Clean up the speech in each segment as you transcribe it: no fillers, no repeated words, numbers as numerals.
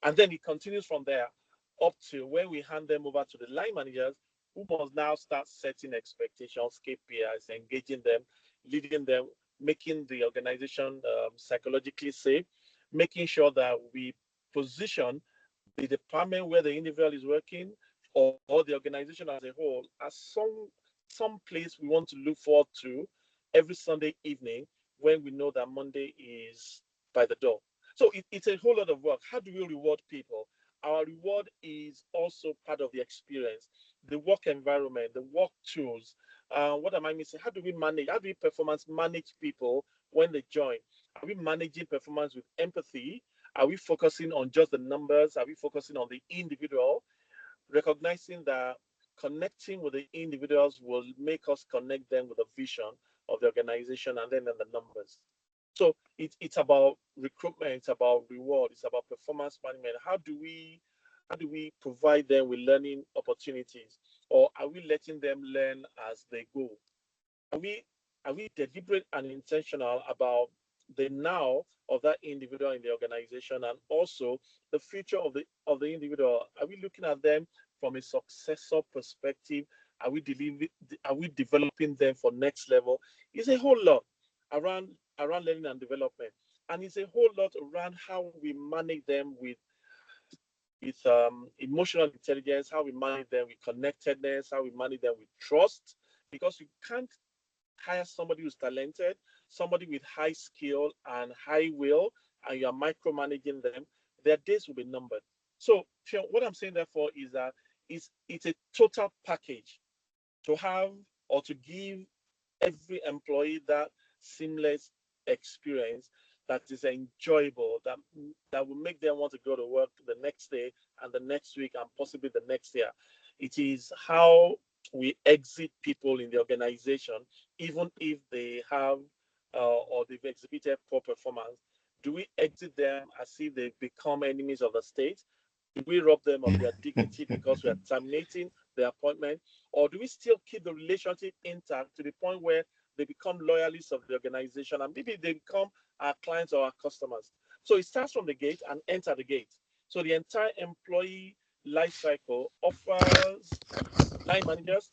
And then it continues from there up to when we hand them over to the line managers, who must now start setting expectations, KPIs, engaging them, leading them, making the organization psychologically safe, making sure that we position the department where the individual is working, or the organization as a whole, as some place we want to look forward to every Sunday evening, when we know that Monday is by the door. So it's a whole lot of work. How do we reward people? Our reward is also part of the experience, the work environment, the work tools. What am I missing? How do we manage? How do we performance manage people when they join? Are we managing performance with empathy? Are we focusing on just the numbers? Are we focusing on the individual? Recognizing that connecting with the individuals will make us connect them with the vision of the organization, and then the numbers. So it's about recruitment, it's about reward, it's about performance management. How do we provide them with learning opportunities, or are we letting them learn as they go? Are we deliberate and intentional about the now of that individual in the organization, and also the future of the individual? Are we looking at them from a successor perspective? Are we developing them for next level? It's a whole lot around learning and development, and it's a whole lot around how we manage them with emotional intelligence, how we manage them with connectedness, how we manage them with trust, because you can't hire somebody who's talented, somebody with high skill and high will, and you are micromanaging them. Their days will be numbered. So what I'm saying therefore is that it's a total package to have, or to give every employee that seamless experience that is enjoyable, that will make them want to go to work the next day and the next week and possibly the next year. It is how we exit people in the organization, even if they have or they've exhibited poor performance. Do we exit them as if they've become enemies of the state? Do we rob them of their dignity because we are terminating the appointment? Or do we still keep the relationship intact to the point where they become loyalists of the organization, and maybe they become our clients or our customers? So it starts from the gate and enter the gate. So the entire employee life cycle offers line managers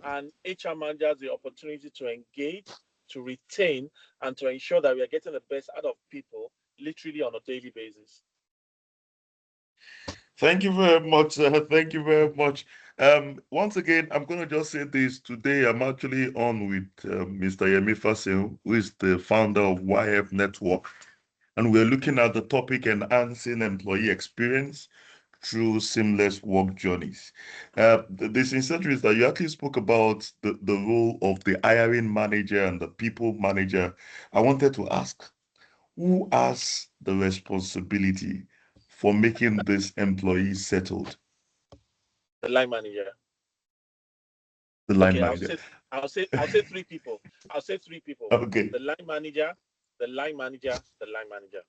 and HR managers the opportunity to engage, to retain, and to ensure that we are getting the best out of people literally on a daily basis. Thank you very much. Thank you very much. Once again, I'm going to just say this. Today, I'm actually on with Mr. Yemi Faseun, who is the founder of YF Network. And we're looking at the topic enhancing employee experience through seamless work journeys. The sincere is that you actually spoke about the role of the hiring manager and the people manager. I wanted to ask, who has the responsibility for making this employee settled? The line manager. The line Okay, manager. I'll say three people. I'll say three people. Okay. The line manager, the line manager, the line manager.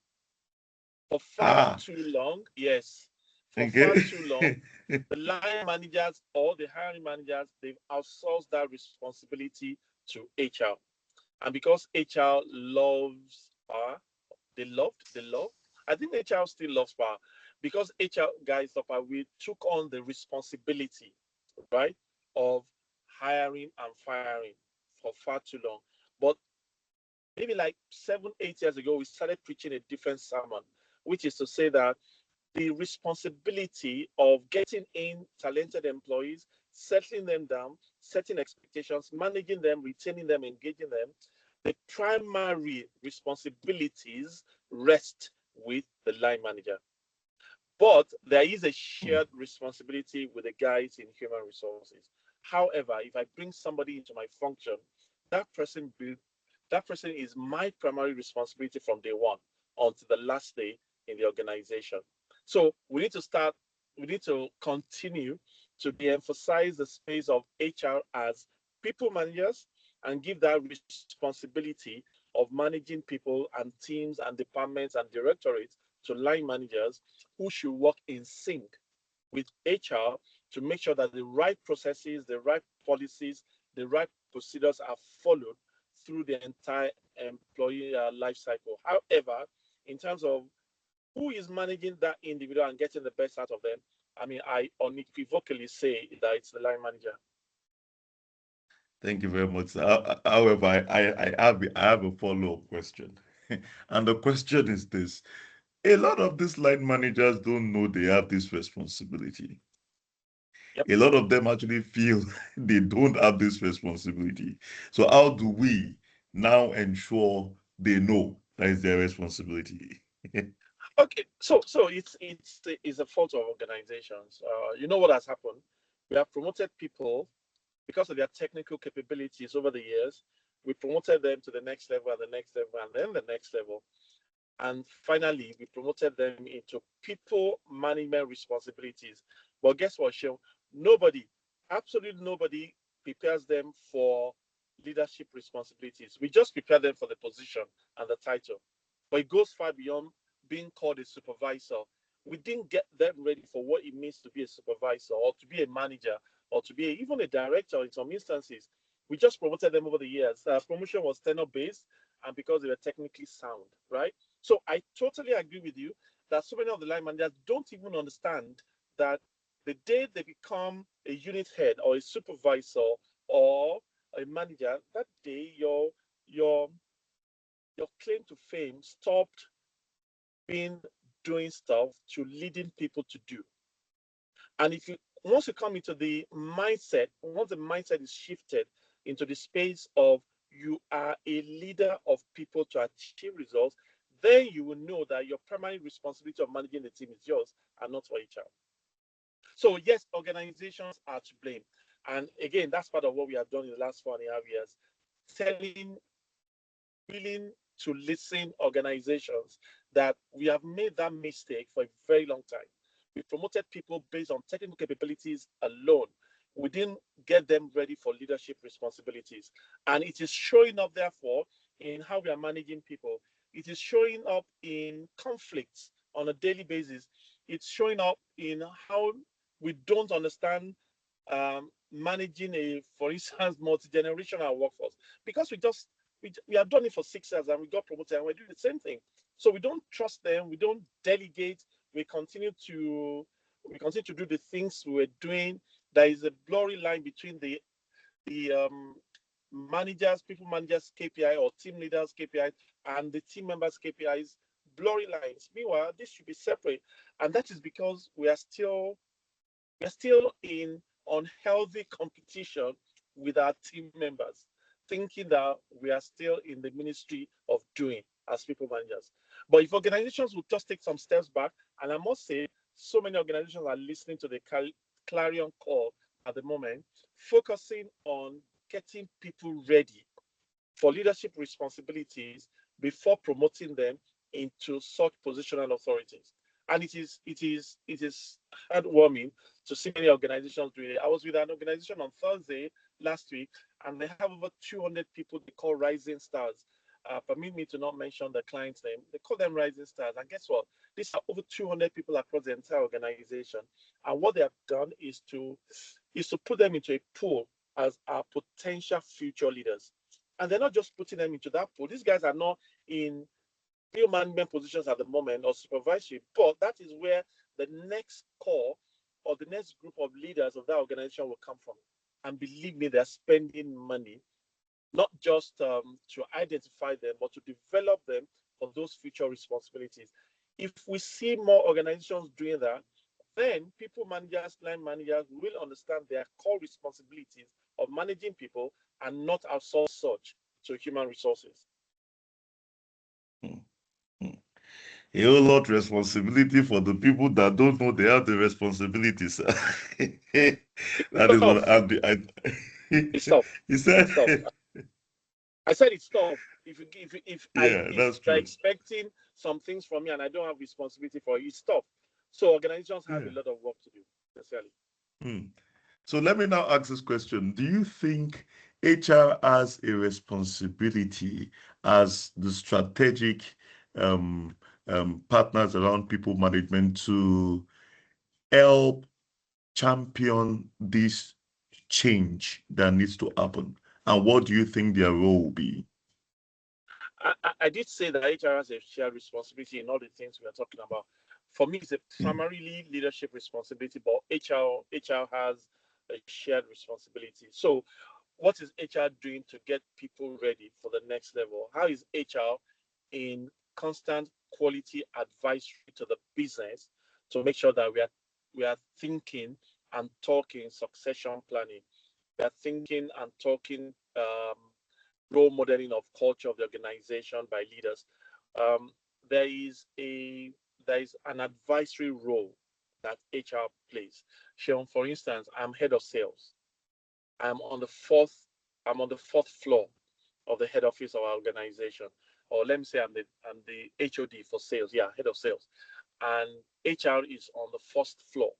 For far Ah, too long, yes, for far okay. too long, the line managers or the hiring managers, they've outsourced that responsibility to HR. And because HR loves power, they love. I think HR still loves power, because HR guys of our, we took on the responsibility, right, of hiring and firing for far too long. But maybe like 7, 8 years ago, we started preaching a different sermon, which is to say that the responsibility of getting in talented employees, settling them down, setting expectations, managing them, retaining them, engaging them, the primary responsibilities rest with the line manager. But there is a shared responsibility with the guys in human resources. However, if I bring somebody into my function, that person that person is my primary responsibility from day one until the last day in the organization. So we need to continue to de-emphasize the space of HR as people managers, and give that responsibility of managing people and teams and departments and directorates to line managers, who should work in sync with HR to make sure that the right processes, the right policies, the right procedures are followed through the entire employee life cycle. However, in terms of who is managing that individual and getting the best out of them? I mean, I unequivocally say that it's the line manager. Thank you very much. However, I have a follow-up question. And the question is this. A lot of these line managers don't know they have this responsibility. Yep. A lot of them actually feel they don't have this responsibility. So how do we now ensure they know that is their responsibility? Okay, so it's a fault of organizations. You know what has happened? We have promoted people because of their technical capabilities over the years. We promoted them to the next level and the next level and then the next level. And finally, we promoted them into people management responsibilities. But guess what, Sean? Nobody, absolutely nobody prepares them for leadership responsibilities. We just prepare them for the position and the title. But it goes far beyond being called a supervisor. We didn't get them ready for what it means to be a supervisor or to be a manager or to be even a director in some instances. We just promoted them over the years. Promotion was tenure based and because they were technically sound, right? So I totally agree with you that so many of the line managers don't even understand that the day they become a unit head or a supervisor or a manager, that day your claim to fame stopped being doing stuff to leading people to do. And if you once you come into the mindset, once the mindset is shifted into the space of you are a leader of people to achieve results, then you will know that your primary responsibility of managing the team is yours and not for HR. So yes, organizations are to blame. And again, that's part of what we have done in the last 4.5 years, telling, willing to listen organizations that we have made that mistake for a very long time. We promoted people based on technical capabilities alone. We didn't get them ready for leadership responsibilities. And it is showing up, therefore, in how we are managing people. It is showing up in conflicts on a daily basis. It's showing up in how we don't understand managing a, for instance, multi-generational workforce because we have done it for 6 years and we got promoted and we're doing the same thing. So we don't trust them, we don't delegate, we continue to do the things we're doing. There is a blurry line between the managers, people managers KPI or team leaders KPI and the team members KPIs, blurry lines. Meanwhile, this should be separate. And that is because we're still in unhealthy competition with our team members, thinking that we are still in the ministry of doing as people managers. But if organizations will just take some steps back, and I must say, so many organizations are listening to the clarion call at the moment, focusing on getting people ready for leadership responsibilities before promoting them into such positional authorities. And it is heartwarming to see many organizations doing it. I was with an organization on Thursday last week, and they have over 200 people they call rising stars. Permit me to not mention the client's name. They call them rising stars. And guess what? These are over 200 people across the entire organization. And what they have done is to put them into a pool as our potential future leaders. And they're not just putting them into that pool. These guys are not in real management positions at the moment or supervisory, but that is where the next core or the next group of leaders of that organization will come from. And believe me, they're spending money not just to identify them, but to develop them for those future responsibilities. If we see more organizations doing that, then people managers, line managers will understand their core responsibilities of managing people and not outsource such to human resources. Hmm, hmm. A whole lot responsibility for the people that don't know they have the responsibilities. It's That is what tough. It's tough. he said. It's tough. I said it's tough. Yeah, If that's you're true. expecting some things from me and I don't have responsibility for it, it's tough. So organizations have a Yeah. lot of work to do, necessarily. Hmm. So let me now ask this question. Do you think HR has a responsibility as the strategic um, partners around people management to help champion this change that needs to happen? And what do you think their role will be? I did say that HR has a shared responsibility in all the things we are talking about. For me, it's a primarily leadership responsibility, but HR has a shared responsibility. So, what is HR doing to get people ready for the next level? How is HR in constant quality advisory to the business to make sure that we are thinking and talking succession planning? We are thinking and talking role modeling of culture of the organization by leaders. Um, there is an advisory role that HR plays. Sean, for instance, I'm head of sales. I'm on the fourth I'm on the fourth floor of the head office of our organization. Or let me say I'm the HOD for sales. Yeah, head of sales. And HR is on the first floor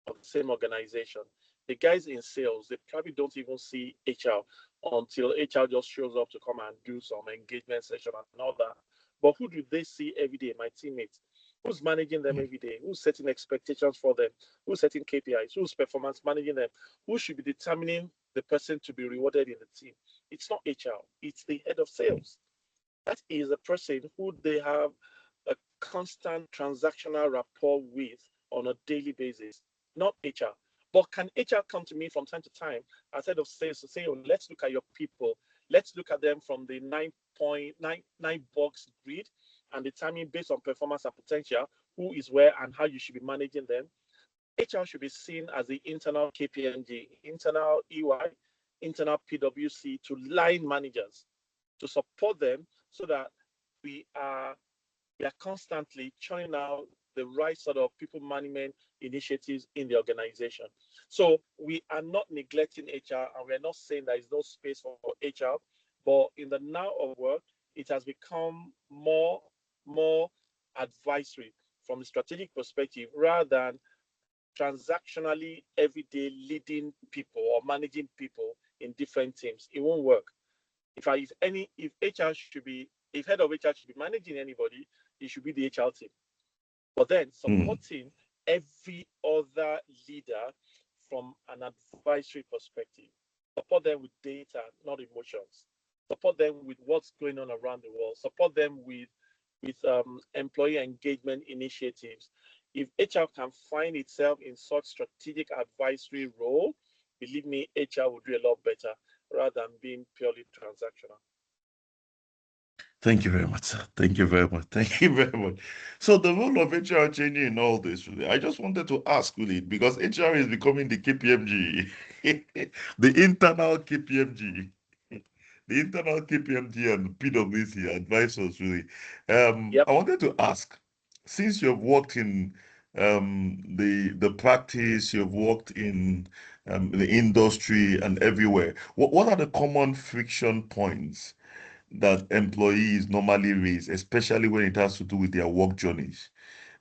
of the same organization. The guys in sales, they probably don't even see HR until HR just shows up to come and do some engagement session and all that. But who do they see every day? My teammates. Who's managing them every day? Who's setting expectations for them? Who's setting KPIs? Who's performance managing them? Who should be determining the person to be rewarded in the team? It's not HR, it's the head of sales. That is a person who they have a constant transactional rapport with on a daily basis, not HR. But can HR come to me from time to time as head of sales to say, oh, let's look at your people, let's look at them from the 9.99 box grid and determine based on performance and potential who is where and how you should be managing them. HR should be seen as the internal KPMG, internal EY, internal PwC to line managers to support them so that we are we are constantly churning out the right sort of people management initiatives in the organization. So we are not neglecting HR and we're not saying there is no space for HR, but in the now of work, it has become more advisory from a strategic perspective rather than transactionally everyday leading people or managing people in different teams. It won't work. If HR should be if head of HR should be managing anybody, it should be the HR team. But then Mm. supporting every other leader from an advisory perspective. Support them with data, not emotions. Support them with what's going on around the world. Support them with employee engagement initiatives. If HR can find itself in such strategic advisory role, believe me, HR will do a lot better rather than being purely transactional. Thank you very much, sir. Thank you very much. Thank you very much. So the role of HR changing in all this, really. I just wanted to ask, really, because HR is becoming the KPMG, the internal KPMG, the internal KPMG and PwC advisors, really. Yep. I wanted to ask, since you've worked in the practice, you've worked in the industry and everywhere, what are the common friction points that employees normally raise, especially when it has to do with their work journeys?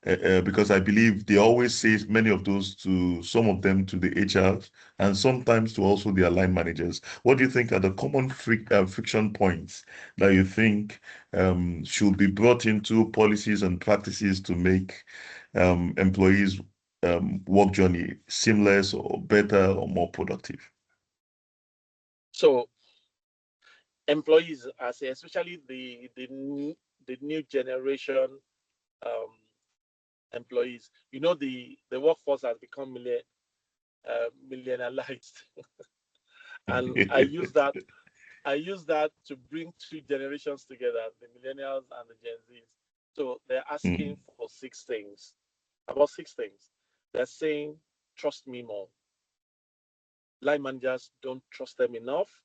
Because I believe they always say many of those to some of them to the HRs and sometimes to also their line managers. What do you think are the common friction points that you think should be brought into policies and practices to make employees' work journey seamless or better or more productive? So employees, I say, especially the new generation um, employees, the workforce has become millennialized, and I use that to bring two generations together, the millennials and the Gen Zs. So they're asking Mm. for six things, about six things. They're saying, trust me more. Line managers don't trust them enough.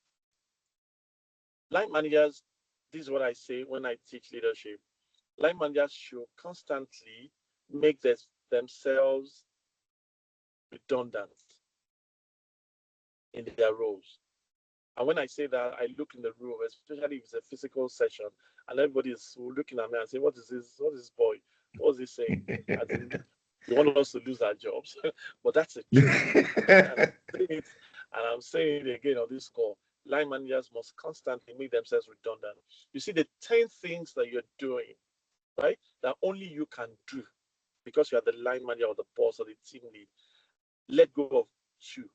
Line managers, this is what I say when I teach leadership. Line managers should constantly make themselves redundant in their roles. And when I say that, I look in the room, especially if it's a physical session, and everybody is looking at me and say, "What is this? What is this boy? What's he saying?" As in, you want us to lose our jobs, but that's the truth. And I'm saying it, and I'm saying it again on this call. Line managers must constantly make themselves redundant. You see, the 10 things that you're doing, right, that only you can do because you are the line manager or the boss or the team lead. Let go of two.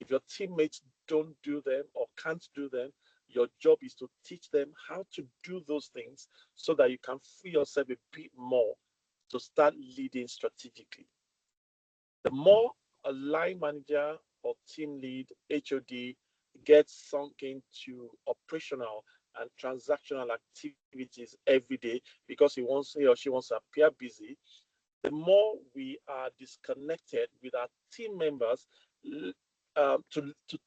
If your teammates don't do them or can't do them, Your job is to teach them how to do those things so that you can free yourself a bit more to start leading strategically. The more a line manager or team lead, HOD, gets sunk into operational and transactional activities every day because he or she wants to appear busy, the more we are disconnected with our team members to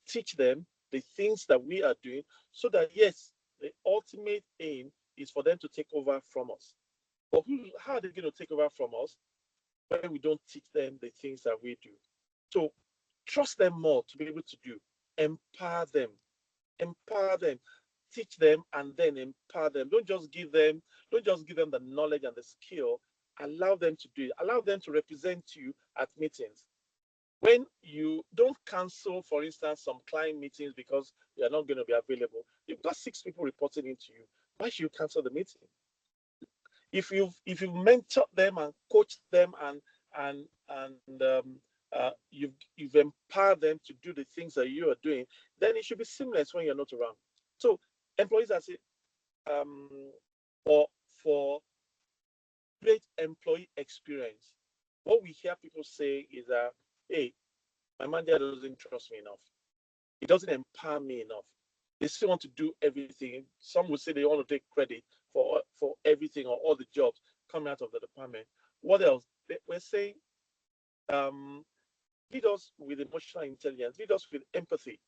teach them the things that we are doing so that, yes, the ultimate aim is for them to take over from us. But how are they going to take over from us when we don't teach them the things that we do? So trust them more to be able to do. Empower them, teach them, and then empower them. Don't just give them the knowledge and the skill. Allow them to do it. Allow them to represent you at meetings. When you don't cancel, for instance, some client meetings because you are not going to be available, you've got 6 people reporting into you. Why should you cancel the meeting? If you've mentored them and coached them and you've empowered them to do the things that you are doing, then it should be seamless when you're not around. So employees are saying, for great employee experience, what we hear people say is that, hey, my manager doesn't trust me enough. He doesn't empower me enough. They still want to do everything. Some would say they want to take credit for everything or all the jobs coming out of the department. What else? We're saying, lead us with emotional intelligence, lead us with empathy,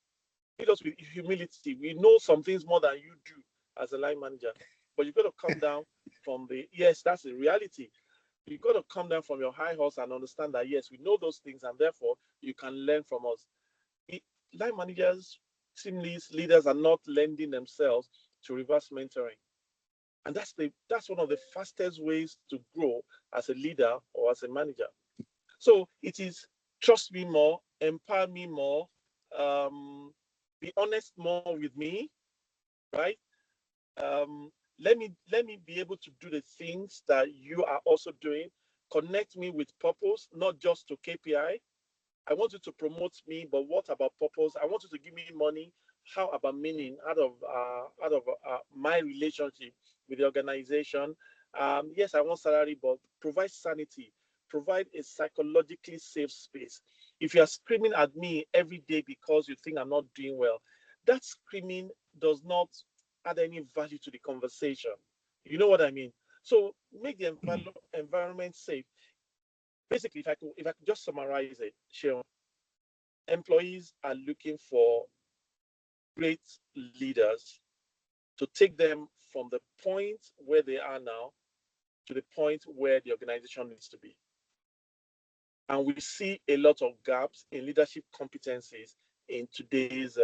lead us with humility. We know some things more than you do as a line manager, but you've got to come down from yes, that's the reality. You've got to come down from your high horse and understand that, yes, we know those things, and therefore you can learn from us. Line managers, team leaders are not lending themselves to reverse mentoring. And that's one of the fastest ways to grow as a leader or as a manager. So it is trust me more, empower me more, be honest more with me, right? Let me be able to do the things that you are also doing. Connect me with purpose, not just to KPI. I want you to promote me, but what about purpose? I want you to give me money. How about meaning out of my relationship with the organization? Yes, I want salary, but provide sanity, provide a psychologically safe space. If you are screaming at me every day because you think I'm not doing well, that screaming does not add any value to the conversation. You know what I mean? So make the environment safe. Basically, if I could just summarize it, Sean, employees are looking for great leaders to take them from the point where they are now to the point where the organization needs to be. And we see a lot of gaps in leadership competencies in today's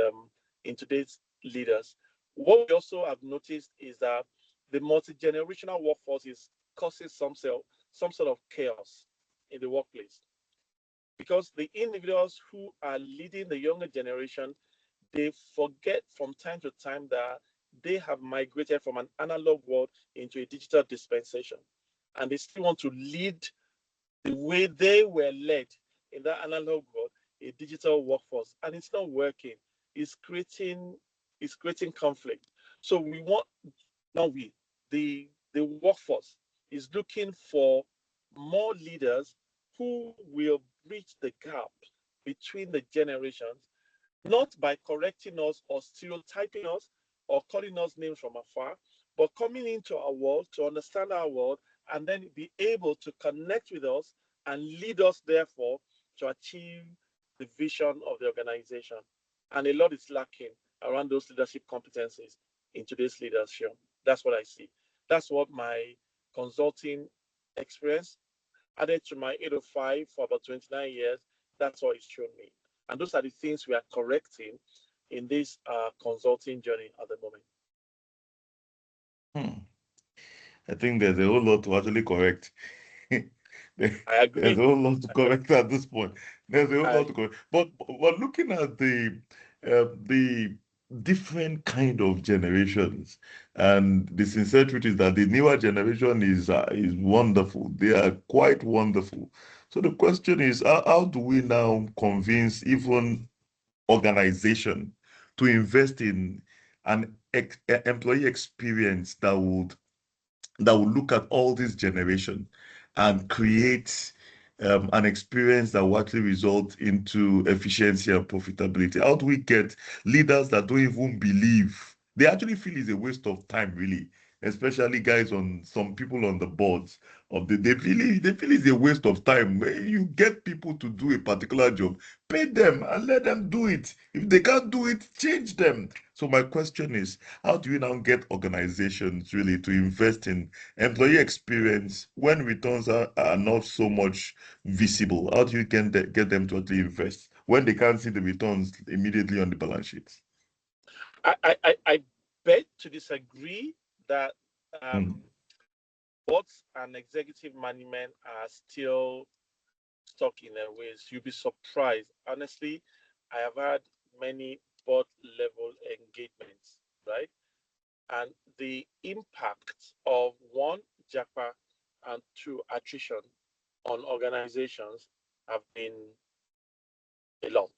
leaders. What we also have noticed is that the multi-generational workforce is causing some sort of chaos in the workplace, because the individuals who are leading the younger generation, they forget from time to time that they have migrated from an analog world into a digital dispensation, and they still want to lead the way they were led in that analog world, a digital workforce, and it's not working. It's creating conflict. So we want now the workforce is looking for more leaders who will bridge the gap between the generations, not by correcting us or stereotyping us or calling us names from afar, but coming into our world to understand our world and then be able to connect with us and lead us, therefore, to achieve the vision of the organization. And a lot is lacking around those leadership competencies in today's leadership. That's what I see. That's what my consulting experience added to my 805 for about 29 years. That's what it's shown me. And those are the things we are correcting in this consulting journey at the moment. I think there's a whole lot to actually correct. I agree. There's a whole lot to correct at this point. There's a whole lot to correct. But looking at the different kind of generations, and the sincere truth is that the newer generation is wonderful. They are quite wonderful. So the question is, how do we now convince even organization to invest in an employee experience that will look at all this generation and create an experience that will actually result into efficiency and profitability? How do we get leaders that don't even believe, they actually feel it's a waste of time, really, especially guys on some people on the boards of they feel it's a waste of time. You get people to do a particular job, pay them and let them do it. If they can't do it, change them. So my question is, how do you now get organizations really to invest in employee experience when returns are not so much visible? How do you get them to actually invest when they can't see the returns immediately on the balance sheets? I beg to disagree that Mm, um, boards and executive management are still stuck in their ways. You'll be surprised. Honestly, I have had many board level engagements, right? And the impact of one, JAPA, and two, attrition on organizations have been a lot.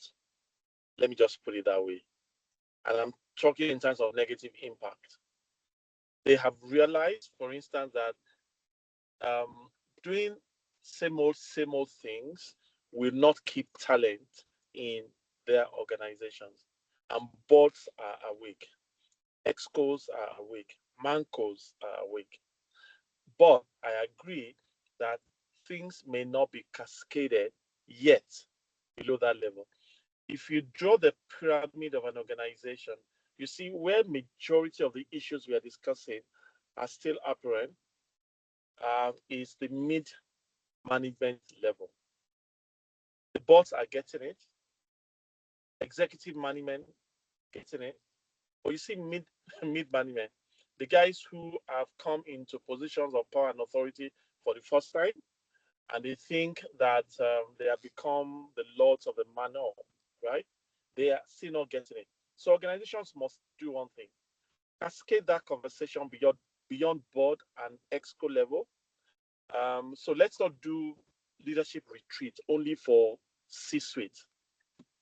Let me just put it that way. And I'm talking in terms of negative impact. They have realized, for instance, that um, doing same old things will not keep talent in their organizations. And boards are awake, excos are awake, mancos are awake. But I agree that things may not be cascaded yet below that level. If you draw the pyramid of an organization, you see where majority of the issues we are discussing are still apparent is the mid management level. The boards are getting it, executive management getting it, but you see mid management, the guys who have come into positions of power and authority for the first time, and they think that they have become the lords of the manor, right? They are still not getting it. So organizations must do one thing: cascade that conversation beyond board and exco level. So let's not do leadership retreat only for C-suite.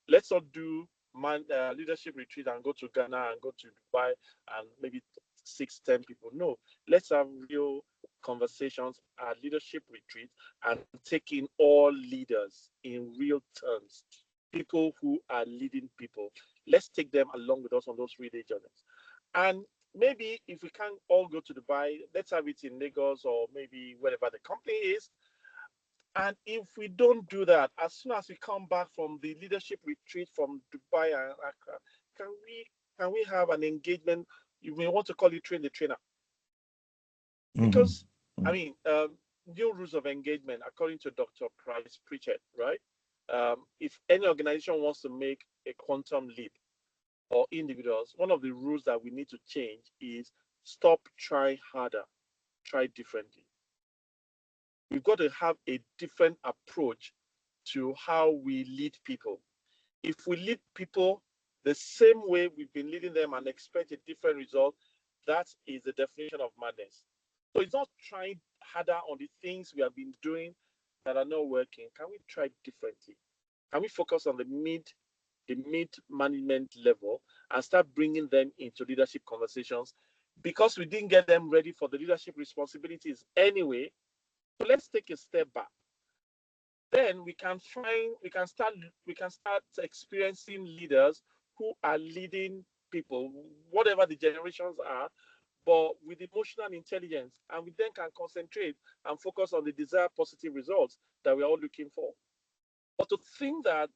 Let's not do leadership retreat and go to Ghana and go to Dubai and maybe 6, 10 people. No, let's have real conversations at leadership retreat and take in all leaders in real terms, people who are leading people. Let's take them along with us on those 3-day journeys. And maybe if we can't all go to Dubai, let's have it in Lagos or maybe wherever the company is. And if we don't do that, as soon as we come back from the leadership retreat from Dubai and Accra, can we have an engagement? You may want to call it train the trainer, mhm, because I mean, new rules of engagement according to Dr. Price Pritchett, right? If any organization wants to make a quantum leap, or individuals, one of the rules that we need to change is stop trying harder, try differently. We've got to have a different approach to how we lead people. If we lead people the same way we've been leading them and expect a different result, that is the definition of madness. So it's not trying harder on the things we have been doing that are not working. Can we try differently? Can we focus on the mid management level and start bringing them into leadership conversations, because we didn't get them ready for the leadership responsibilities anyway? So let's take a step back. Then we can start experiencing leaders who are leading people, whatever the generations are, but with emotional intelligence, and we then can concentrate and focus on the desired positive results that we're all looking for. But to think that,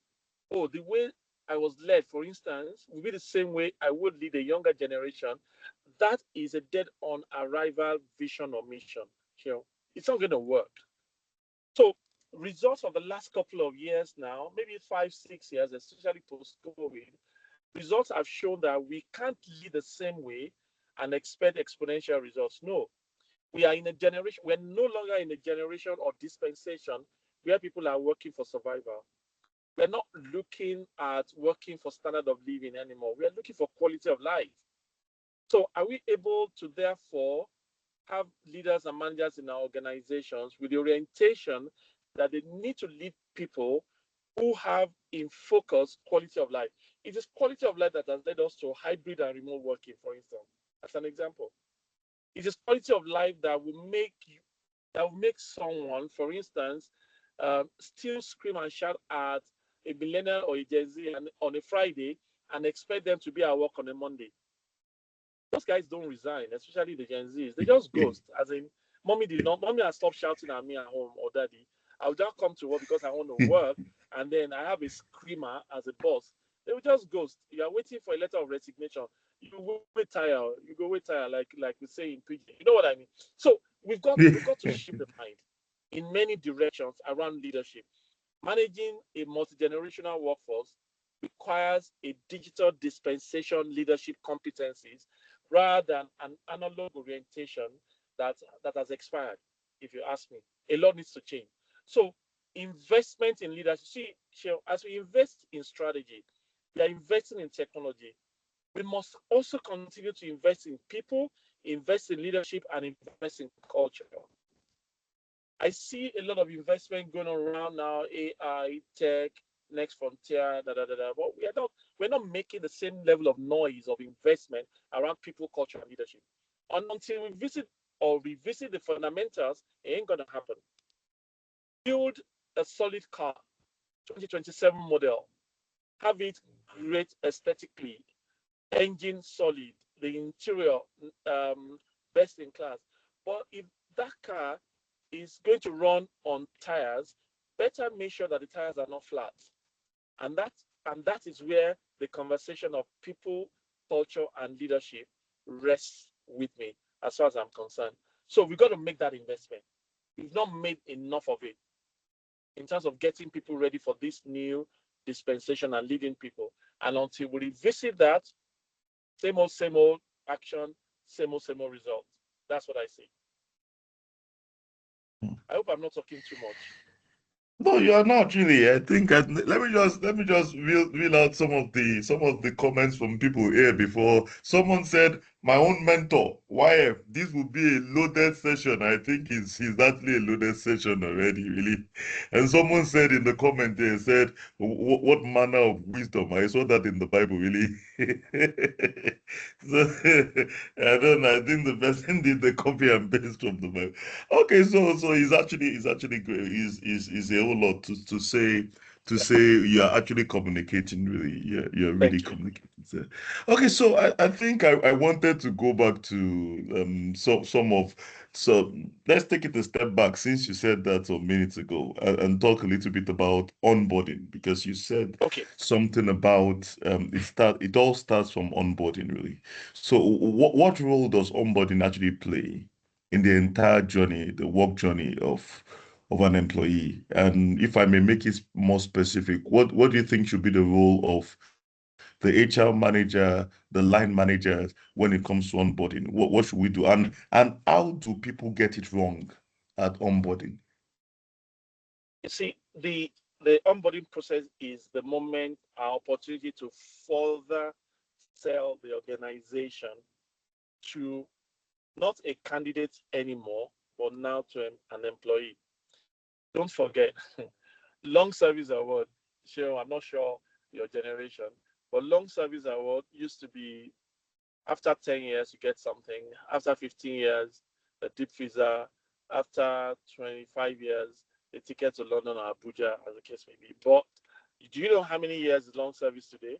oh, the way I was led, for instance, will be the same way I would lead a younger generation, that is a dead on arrival vision or mission. You know, it's not going to work. So results of the last couple of years now, maybe 5, 6 years, especially post-COVID, results have shown that we can't lead the same way and expect exponential results. No, we are in a generation, we're no longer in a generation or dispensation where people are working for survival. We're not looking at working for standard of living anymore. We're looking for quality of life. So are we able to therefore have leaders and managers in our organizations with the orientation that they need to lead people who have in focus quality of life? It is quality of life that has led us to hybrid and remote working, for instance, as an example. It is quality of life that will make someone, for instance, still scream and shout at a millennial or a Gen Z on a Friday and expect them to be at work on a Monday. Those guys don't resign, especially the Gen Zs. They just ghost. As in, mommy has stopped shouting at me at home or daddy. I'll just come to work because I want to work, and then I have a screamer as a boss. They will just ghost. You are waiting for a letter of resignation. You will wait tired. You go wait tired, like we say in pidgin. You know what I mean? So we've got to shift the mind in many directions around leadership. Managing a multi-generational workforce requires a digital dispensation leadership competencies rather than an analog orientation that has expired, if you ask me. A lot needs to change. So investment in leadership. See, as we invest in strategy, we are investing in technology. We must also continue to invest in people, invest in leadership, and invest in culture. I see a lot of investment going on around now, AI, tech, next frontier, But we're not making the same level of noise of investment around people, culture, and leadership. And until we visit or revisit the fundamentals, it ain't gonna happen. Build a solid car, 2027 model, have it great aesthetically, engine solid, the interior best in class. But if that car is going to run on tires, better make sure that the tires are not flat. And that is where the conversation of people, culture, and leadership rests with me, as far as I'm concerned. So we got to make that investment. We've not made enough of it in terms of getting people ready for this new dispensation and leading people. And until we revisit that, same old action, same old results. That's what I see. I hope I'm not talking too much. No, you are not really. Let me just wheel out some of the comments from people here before. Someone said, "My own mentor, YF, this will be a loaded session." I think he's actually a loaded session already, really. And someone said in the comment there, said, What manner of wisdom?" I saw that in the Bible, really. So I don't know. I think the person did the copy and paste from the Bible. Okay, so he's actually great. Is a whole lot to say you're actually communicating really. You're really Thank you. communicating. So, okay, so I think I wanted to go back to so let's take it a step back since you said that some minutes ago and talk a little bit about onboarding because you said Okay. something about it all starts from onboarding really. So what role does onboarding actually play in the entire journey, the work journey of an employee? And if I may make it more specific, what do you think should be the role of the HR manager, the line managers when it comes to onboarding? What should we do? And how do people get it wrong at onboarding? You see, the onboarding process is the moment, our opportunity to further sell the organization to not a candidate anymore, but now to an employee. Don't forget, long service award. Sure, I'm not sure your generation, but long service award used to be after 10 years you get something, after 15 years a deep visa, after 25 years a ticket to London or Abuja, as the case may be. But do you know how many years is long service today?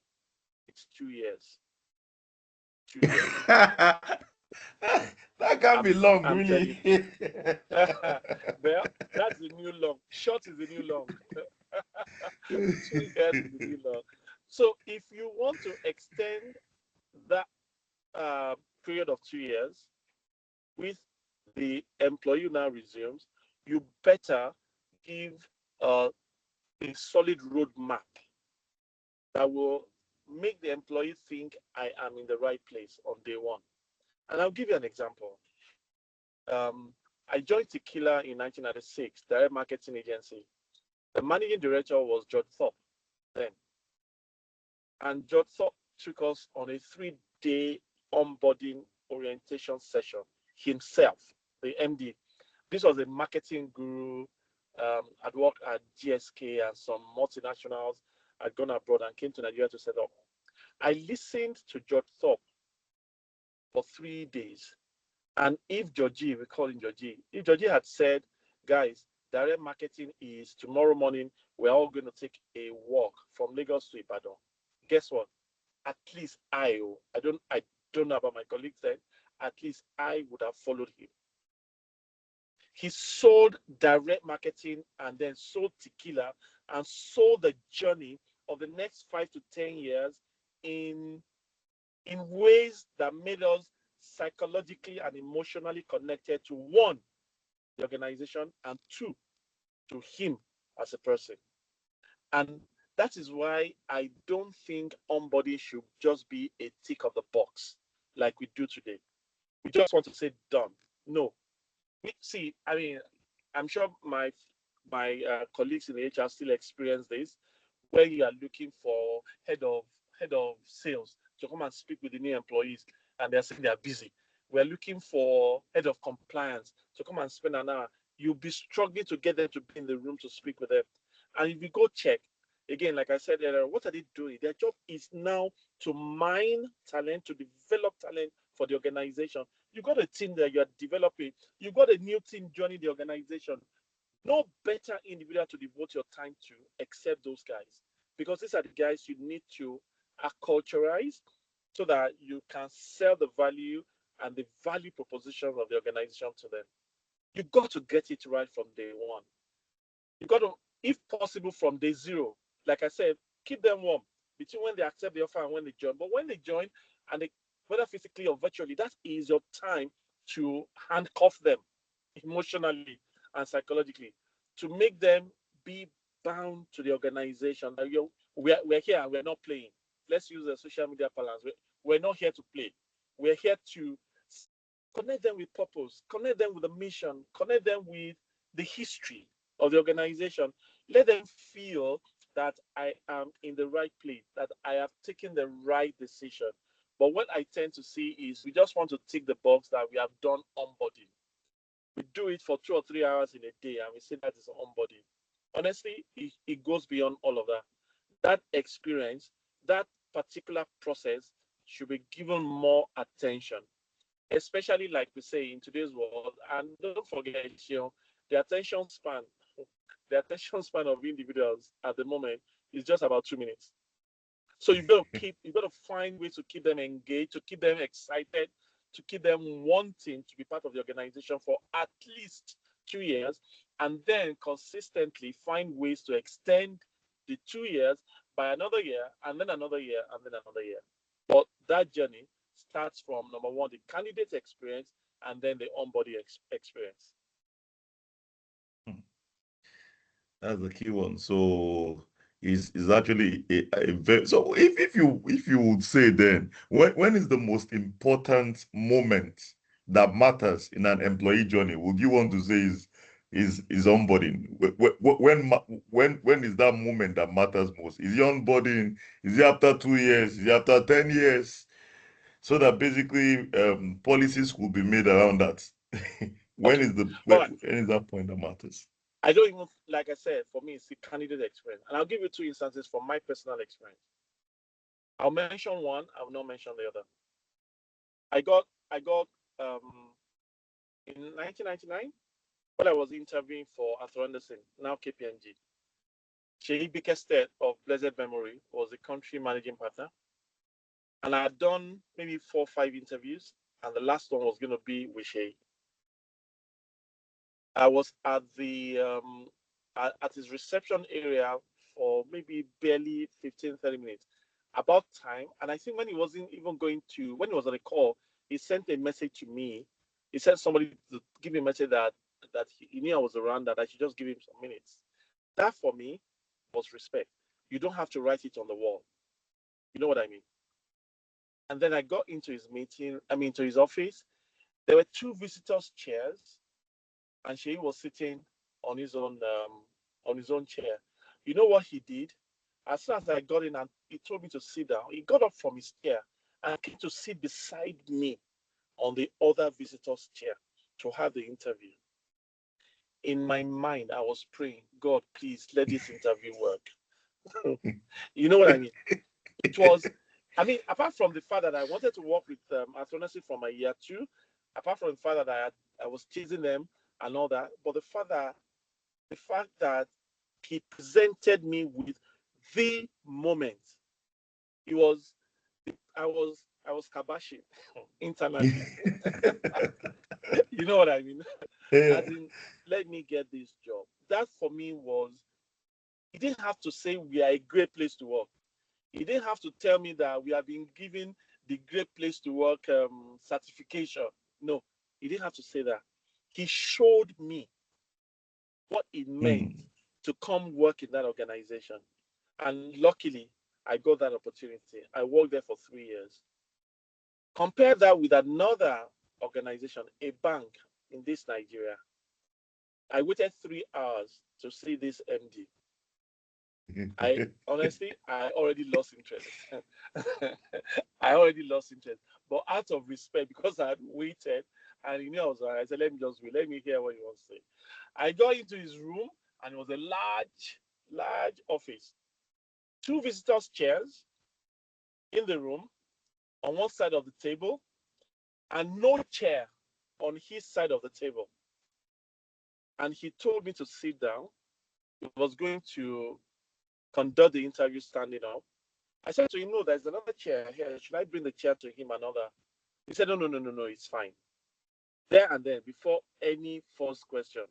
It's 2 years. 2 years. That can't I'm be long, I'm telling really. you. Well, that's the new long. Short is the new long. 2 years is the new long. So if you want to extend that period of 2 years with the employee now resumes, you better give uh, a solid roadmap that will make the employee think I am in the right place on day one. And I'll give you an example. Um, I joined Tequila in 1996, direct marketing agency. The managing director was George Thorpe then. And George Thorpe took us on a 3-day onboarding orientation session himself, the MD. This was a marketing guru. I'd worked at GSK and some multinationals. I'd gone abroad and came to Nigeria to set up. I listened to George Thorpe for 3 days. And if Georgie, we call him Georgie, if Georgie had said, guys, direct marketing is tomorrow morning, we're all going to take a walk from Lagos to Ibadan. Guess what? At least I don't know about my colleagues then, at least I would have followed him. He sold direct marketing and then sold tequila and sold the journey of the next 5 to 10 years in ways that made us psychologically and emotionally connected to one, the organization, and two, to him as a person. And that is why I don't think onboarding should just be a tick of the box like we do today. We just want to say done. No. See, I mean, I'm sure my colleagues in the HR still experience this, where you are looking for head of sales to come and speak with the new employees, and they're saying they're busy. We're looking for head of compliance to come and spend an hour. You'll be struggling to get them to be in the room to speak with them. And if you go check, again, like I said earlier, what are they doing? Their job is now to mine talent, to develop talent for the organization. You've got a team that you are developing. You've got a new team joining the organization. No better individual to devote your time to except those guys, because these are the guys you need to acculturize so that you can sell the value and the value proposition of the organization to them. You got to get it right from day one. You got to, if possible, from day zero. Like I said, keep them warm between when they accept the offer and when they join. But when they join, and they, whether physically or virtually, that is your time to handcuff them emotionally and psychologically, to make them be bound to the organization. Like, we're here and we're not playing. Let's use the social media balance. We're not here to play. We're here to connect them with purpose, connect them with a mission, connect them with the history of the organization. Let them feel that I am in the right place, that I have taken the right decision. But what I tend to see is we just want to tick the box that we have done onboarding. We do it for 2 or 3 hours in a day and we say that is onboarding. Honestly, it goes beyond all of that. That experience, that particular process should be given more attention, especially like we say in today's world. And don't forget, the attention span, the attention span of individuals at the moment is just about 2 minutes. So you've got to find ways to keep them engaged, to keep them excited, to keep them wanting to be part of the organization for at least 2 years, and then consistently find ways to extend the 2 years by another year, and then another year, and then another year. But that journey starts from number one, the candidate experience, and then the onboarding experience. That's the key one. So is actually a very, so if you would say then when is the most important moment that matters in an employee journey? Would you want to say is onboarding? When is that moment that matters most? Is it onboarding? Is it after 2 years? Is it after 10 years? So that basically policies will be made around that. Okay. All right. When is that point that matters? I don't even, like I said, for me, it's the candidate experience. And I'll give you two instances from my personal experience. I'll mention one, I will not mention the other. I got in 1999 when I was interviewing for Arthur Anderson, now KPMG. Sheyi Bikested of blessed memory was the country managing partner. And I had done maybe 4 or 5 interviews, and the last one was going to be with Sheyi. I was at the at his reception area for maybe barely 15, 30 minutes. About time, and I think when he wasn't even going to, when he was on a call, he sent a message to me. He sent somebody to give me a message that he knew I was around, that I should just give him some minutes. That for me was respect. You don't have to write it on the wall. You know what I mean? And then I got into his meeting, to his office. There were two visitors' chairs, and she was sitting on his own chair. You know what he did? As soon as I got in and he told me to sit down, he got up from his chair and came to sit beside me on the other visitor's chair to have the interview. In my mind, I was praying, God, please let this interview work. You know what I mean? It was I mean, apart from the fact that I wanted to work with honestly from my year two, apart from the fact that I was chasing them and all that, but the fact that he presented me with the moment, it was I was kabashing internally. You know what I mean? Yeah. As in, let me get this job. That for me was, he didn't have to say we are a great place to work. He didn't have to tell me that we have been given the great place to work certification. No, he didn't have to say that. He showed me what it meant Mm. to come work in that organization. And luckily, I got that opportunity. I worked there for 3 years. Compare that with another organization, a bank in this Nigeria. I waited 3 hours to see this MD. I honestly, I already lost interest. I already lost interest. But out of respect, because I had waited and he knew I was there, I said, let me just wait. Let me hear what he wants to say. I got into his room and it was a large office. Two visitors' chairs in the room on one side of the table and no chair on his side of the table. And he told me to sit down. He was going to conduct the interview standing up. I said to him, no, there's another chair here. Should I bring the chair to him? Another? He said, no, it's fine. There and then, before any first question,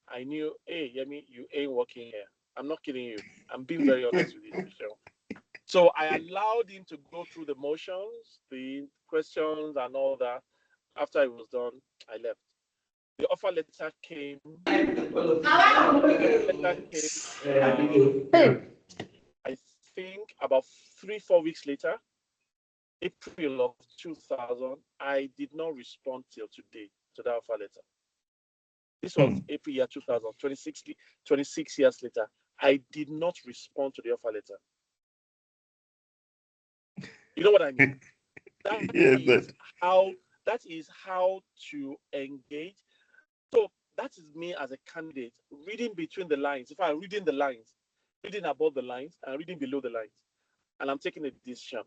I knew, hey, Yemi, you ain't working here. I'm not kidding you. I'm being very honest with you, Michelle. So I allowed him to go through the motions, the questions, and all that. After it was done, I left. The offer letter came. The offer letter came. I think about 3, 4 weeks later, April of 2000, I did not respond till today to that offer letter. This was Mm. April year 2000, 26 years later. I did not respond to the offer letter. You know what I mean? That Yeah, is how that is how to engage. So that is me as a candidate reading between the lines. If I'm reading the lines, reading above the lines and reading below the lines, and I'm taking a decision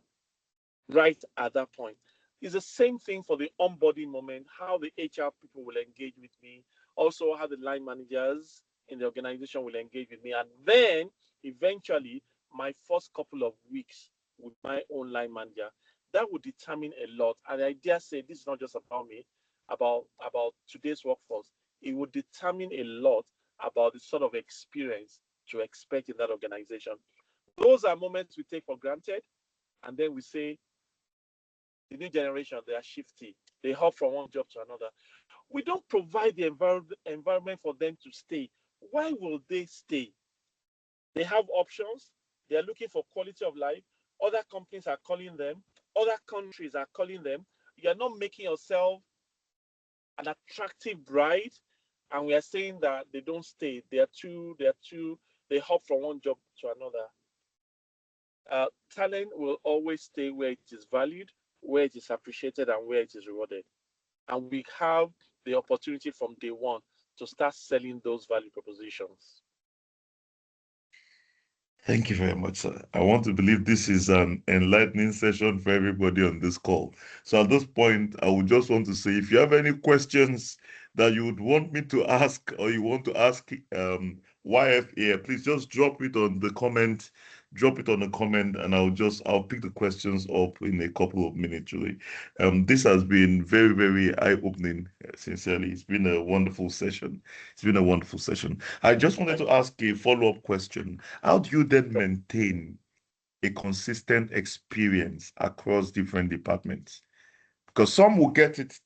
right at that point. It's the same thing for the onboarding moment, how the HR people will engage with me, also how the line managers in the organization will engage with me. And then eventually, my first couple of weeks with my own line manager, that would determine a lot. And I dare say this is not just about me, about today's workforce. It would determine a lot about the sort of experience to expect in that organization. Those are moments we take for granted, and then we say, the new generation, they are shifty. They hop from one job to another. We don't provide the environment for them to stay. Why will they stay? They have options. They are looking for quality of life. Other companies are calling them. Other countries are calling them. You are not making yourself an attractive bride, and we are saying that they don't stay. They hop from one job to another. Talent will always stay where it is valued, where it is appreciated, and where it is rewarded. And we have the opportunity from day one to start selling those value propositions. thank you very much, sir. I want to believe this is an enlightening session for everybody on this call. So at this point, I would just want to say, if you have any questions that you would want me to ask, or you want to ask YFA, please just drop it on the comment. Drop it on the comment, and I'll pick the questions up in a couple of minutes. Really, this has been very, very eye-opening. Sincerely, it's been a wonderful session. It's been a wonderful session. I just wanted Thank to ask a follow-up question. How do you then maintain a consistent experience across different departments? Because some will get it,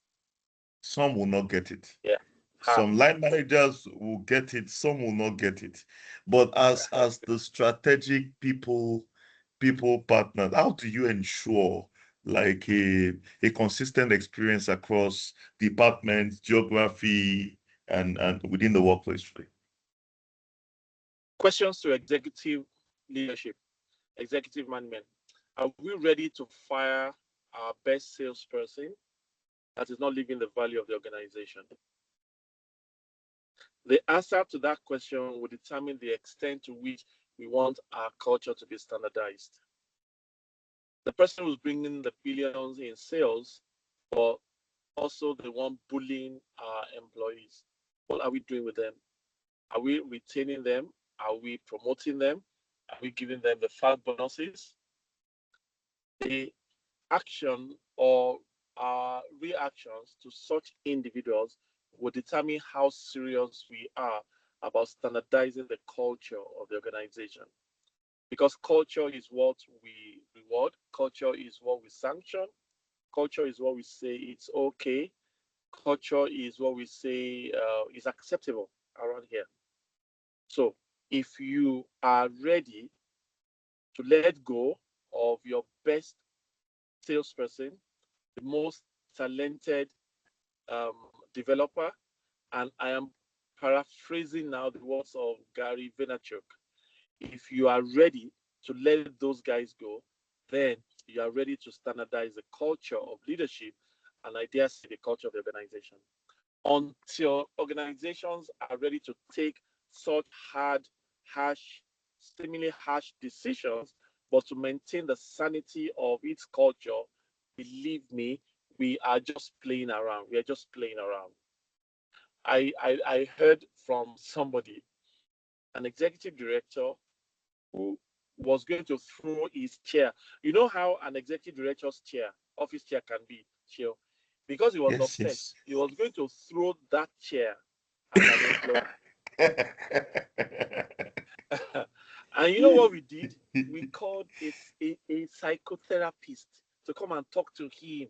some will not get it. you. Yeah. How? Some line managers will get it, some will not get it. But as the strategic people partner, how do you ensure like a consistent experience across departments, geography, and within the workplace? Questions to executive leadership, executive management. Are we ready to fire our best salesperson that is not living the value of the organization? The answer to that question will determine the extent to which we want our culture to be standardized. The person who's bringing the billions in sales, but also the one bullying our employees. What are we doing with them? Are we retaining them? Are we promoting them? Are we giving them the fat bonuses? The action or our reactions to such individuals will determine how serious we are about standardizing the culture of the organization. Because culture is what we reward, culture is what we sanction, culture is what we say it's okay, culture is what we say is acceptable around here. So if you are ready to let go of your best salesperson, the most talented um, developer, and I am paraphrasing now the words of Gary Vaynerchuk. If you are ready to let those guys go, then you are ready to standardize the culture of leadership and I dare say the culture of the organization. Until organizations are ready to take such hard, harsh, seemingly harsh decisions, but to maintain the sanity of its culture, believe me, we are just playing around. We are just playing around. I heard from somebody, an executive director who was going to throw his chair. You know how an executive director's chair, office chair can be, chill. Because he was Yes, upset, yes. he was going to throw that chair at an employee. And you know what we did? We called a psychotherapist to come and talk to him.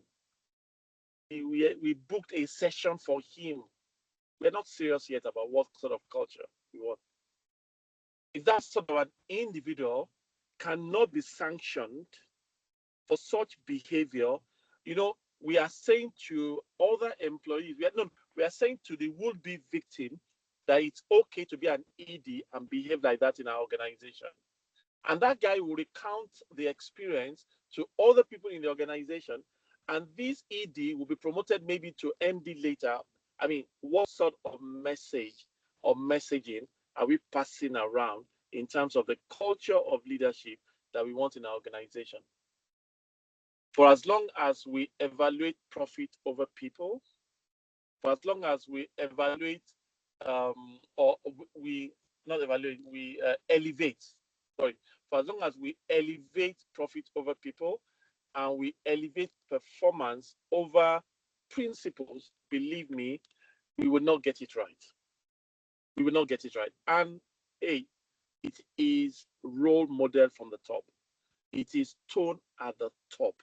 We booked a session for him. We're not serious yet about what sort of culture we want. If that sort of an individual cannot be sanctioned for such behavior, we are saying to other employees, we are saying to the would-be victim that it's okay to be an ED and behave like that in our organization. And that guy will recount the experience to other people in the organization, and this ED will be promoted maybe to MD later. I mean, what sort of message or messaging are we passing around in terms of the culture of leadership that we want in our organization? For as long as we evaluate profit over people, for as long as we evaluate or we not evaluate, we elevate. Sorry, for as long as we elevate profit over people and we elevate performance over principles, believe me, we will not get it right. We will not get it right. And hey, it is role model from the top. It is tone at the top.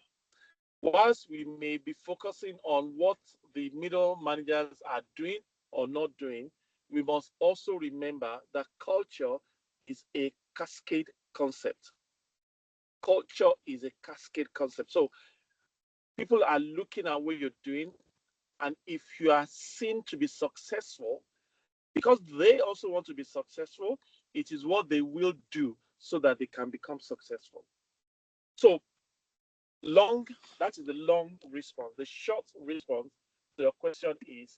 Whilst we may be focusing on what the middle managers are doing or not doing, we must also remember that culture is a cascade concept. Culture is a cascade concept. So people are looking at what you're doing, and if you are seen to be successful, because they also want to be successful, it is what they will do so that they can become successful. So that is the long response. The short response to your question is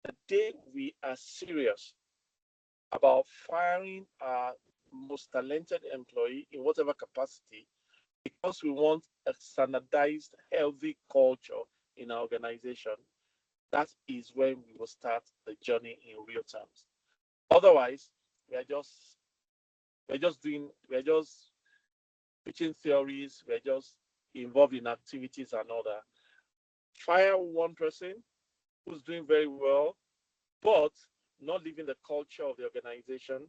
the day we are serious about firing our most talented employee in whatever capacity, because we want a standardized, healthy culture in our organization, that is when we will start the journey in real terms. Otherwise, we're just pitching theories, we're just involved in activities and all that. Fire one person who's doing very well, but not living the culture of the organization,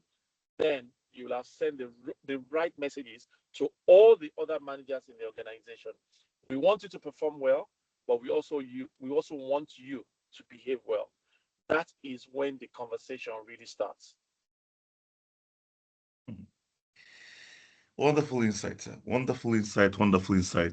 then you will have sent the right messages to all the other managers in the organization. We want you to perform well, but we also want you to behave well. That is when the conversation really starts. Wonderful insight, sir. Wonderful insight, wonderful insight.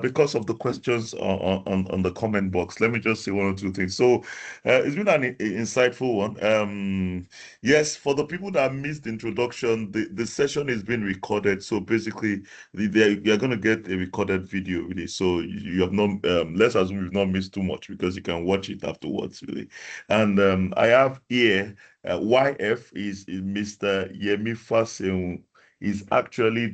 Because of the questions on the comment box, let me just say one or two things. So it's been an insightful one. Yes, for the people that missed the introduction, the session is being recorded. So basically, you're going to get a recorded video, really. So you have not, let's assume you've not missed too much because you can watch it afterwards, really. And I have here, YF is Mr. Yemi Faseun is actually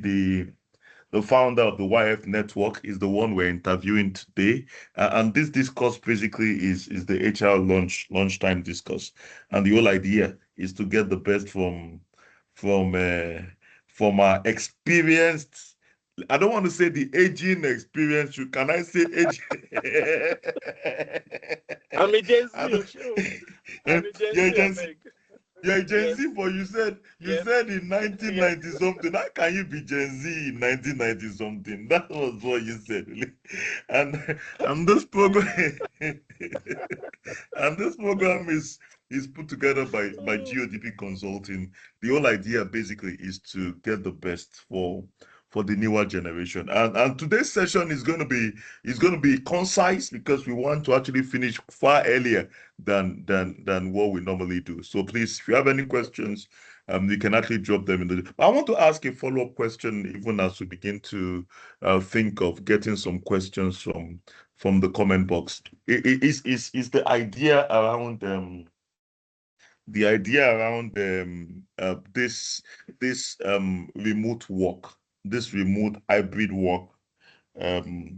the founder of the YF Network, is the one we're interviewing today. And this discourse basically is the HR lunchtime discourse. And the whole idea is to get the best from uh, from our experienced. I don't want to say the aging experience. Can I say age? I'm a Gen I Z, don't- Osho. I'm a Gen You're Z, I Gen Z. beg. You're Gen Yes, Z, but you yes, said in yes. 1990 something. How can you be Gen Z in 1990 something? That was what you said, really. And this program and this program is put together by GODP Consulting. The whole idea basically is to get the best for the newer generation. And today's session is going to be concise because we want to actually finish far earlier than what we normally do. So please, if you have any questions, you can actually drop them in the. I want to ask a follow-up question, even as we begin to think of getting some questions from the comment box. Is the idea around this remote work, this remote hybrid work,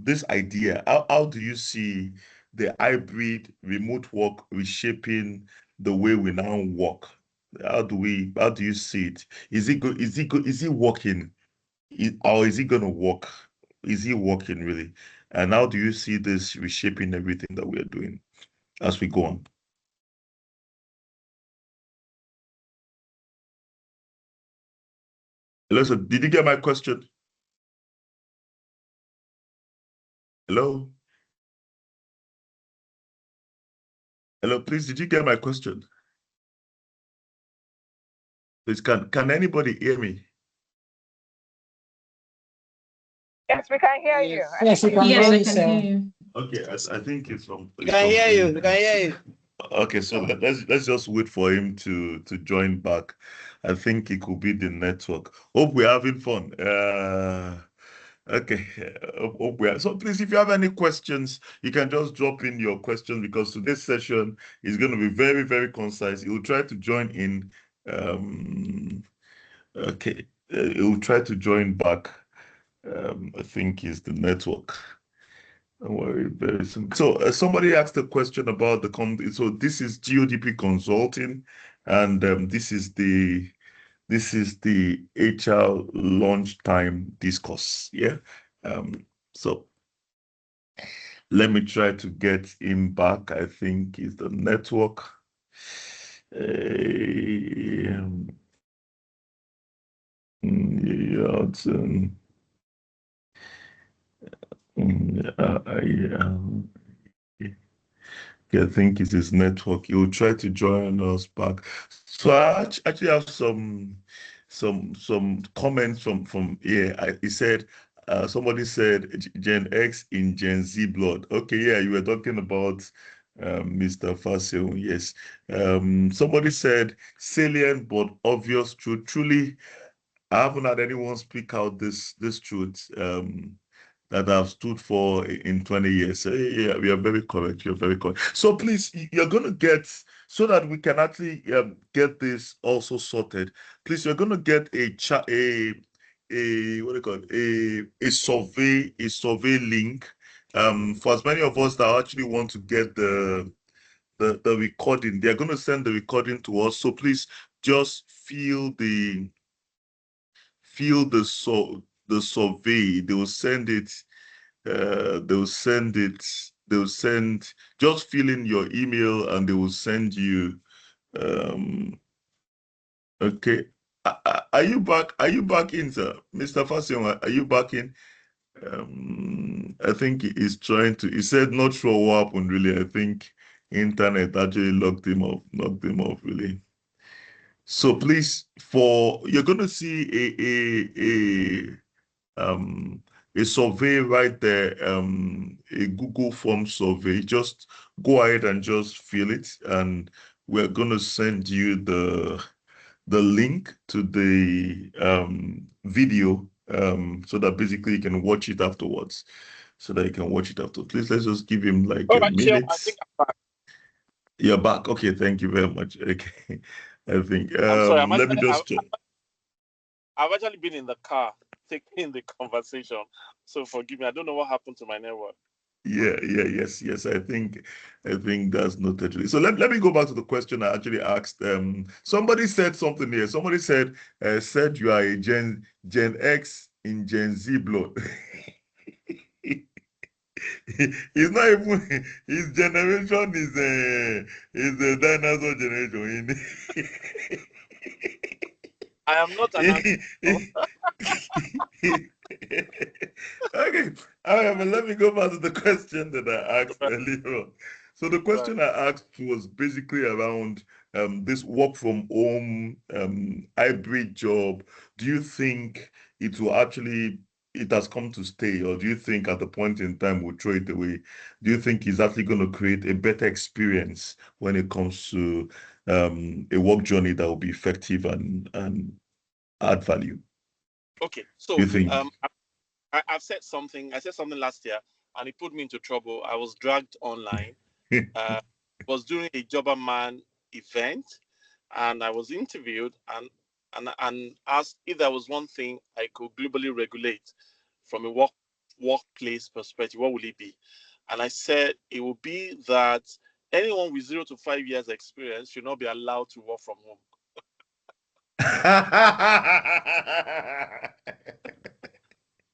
this idea, how do you see the hybrid remote work reshaping the way we now work? How do you see it? Is it working? Or is it going to work? Is it working really? And how do you see this reshaping everything that we are doing as we go on? Listen, did you get my question? Hello? Hello, please, did you get my question? Please, can anybody hear me? Yes, we can hear you. Yes, we can Yes, hear I you, can sir. hear you. Okay, I think it's from. We can hear you. We can hear you. Okay, so let's just wait for him to join back. I think it could be the network. Hope we're having fun. Okay, hope we are. So please, if you have any questions, you can just drop in your questions because today's session is going to be very, very concise. You'll try to join in. Okay, you'll try to join back. I think is the network. Don't worry, very soon. So somebody asked a question about the So this is GODP Consulting, and this is the HR lunchtime discourse. Yeah. So let me try to get him back. I think is the network. Yeah, it's, I think it's his network. He will try to join us back. So I actually have some comments from here. He said somebody said Gen X in Gen Z blood. Okay, yeah, you were talking about Mr. Faseun. Yes. Somebody said salient but obvious truth. Truly, I haven't had anyone speak out this truth. That I've stood for in 20 years. Yeah, we are very correct. You're very correct. So please, you're going to get, so that we can actually get this also sorted. Please, you're going to get a what do you call it? A survey link. For as many of us that actually want to get the recording, they're going to send the recording to us. So please just the survey. They will send it they'll send just fill in your email and they will send you okay. Are you back in, sir? Mr. Fasion, are you back in? I think he said not sure what happened really. I think internet actually knocked him off really. So please, you're gonna see a survey right there, a Google form survey. Just go ahead and just fill it, and we're gonna send you the link to the video, so that basically you can watch it afterwards. Please, let's just give him like All a right, Chill, I minute. think I'm back. You're back. Okay, thank you very much. Okay, I think I'm sorry. let me just check. I've actually been in the car taking the conversation. So forgive me. I don't know what happened to my network. Yes. I think that's noted. So let me go back to the question I actually asked. Somebody said something here. Somebody said you are a Gen X in Gen Z blood. He's not even his generation is a dinosaur generation. I am not an ancestor. Okay. However, let me go back to the question that I asked earlier on. So the Right. question I asked was basically around this work from home hybrid job. Do you think it has come to stay, or do you think at the point in time we'll throw it away? Do you think it's actually going to create a better experience when it comes to a work journey that will be effective and add value? Okay. Do So you think? I've said something. I said something last year, and it put me into trouble. I was dragged online. Uh, was doing a Jobberman event, and I was interviewed and asked if there was one thing I could globally regulate from a workplace perspective. What would it be? And I said it would be that anyone with 0 to 5 years experience should not be allowed to work from home.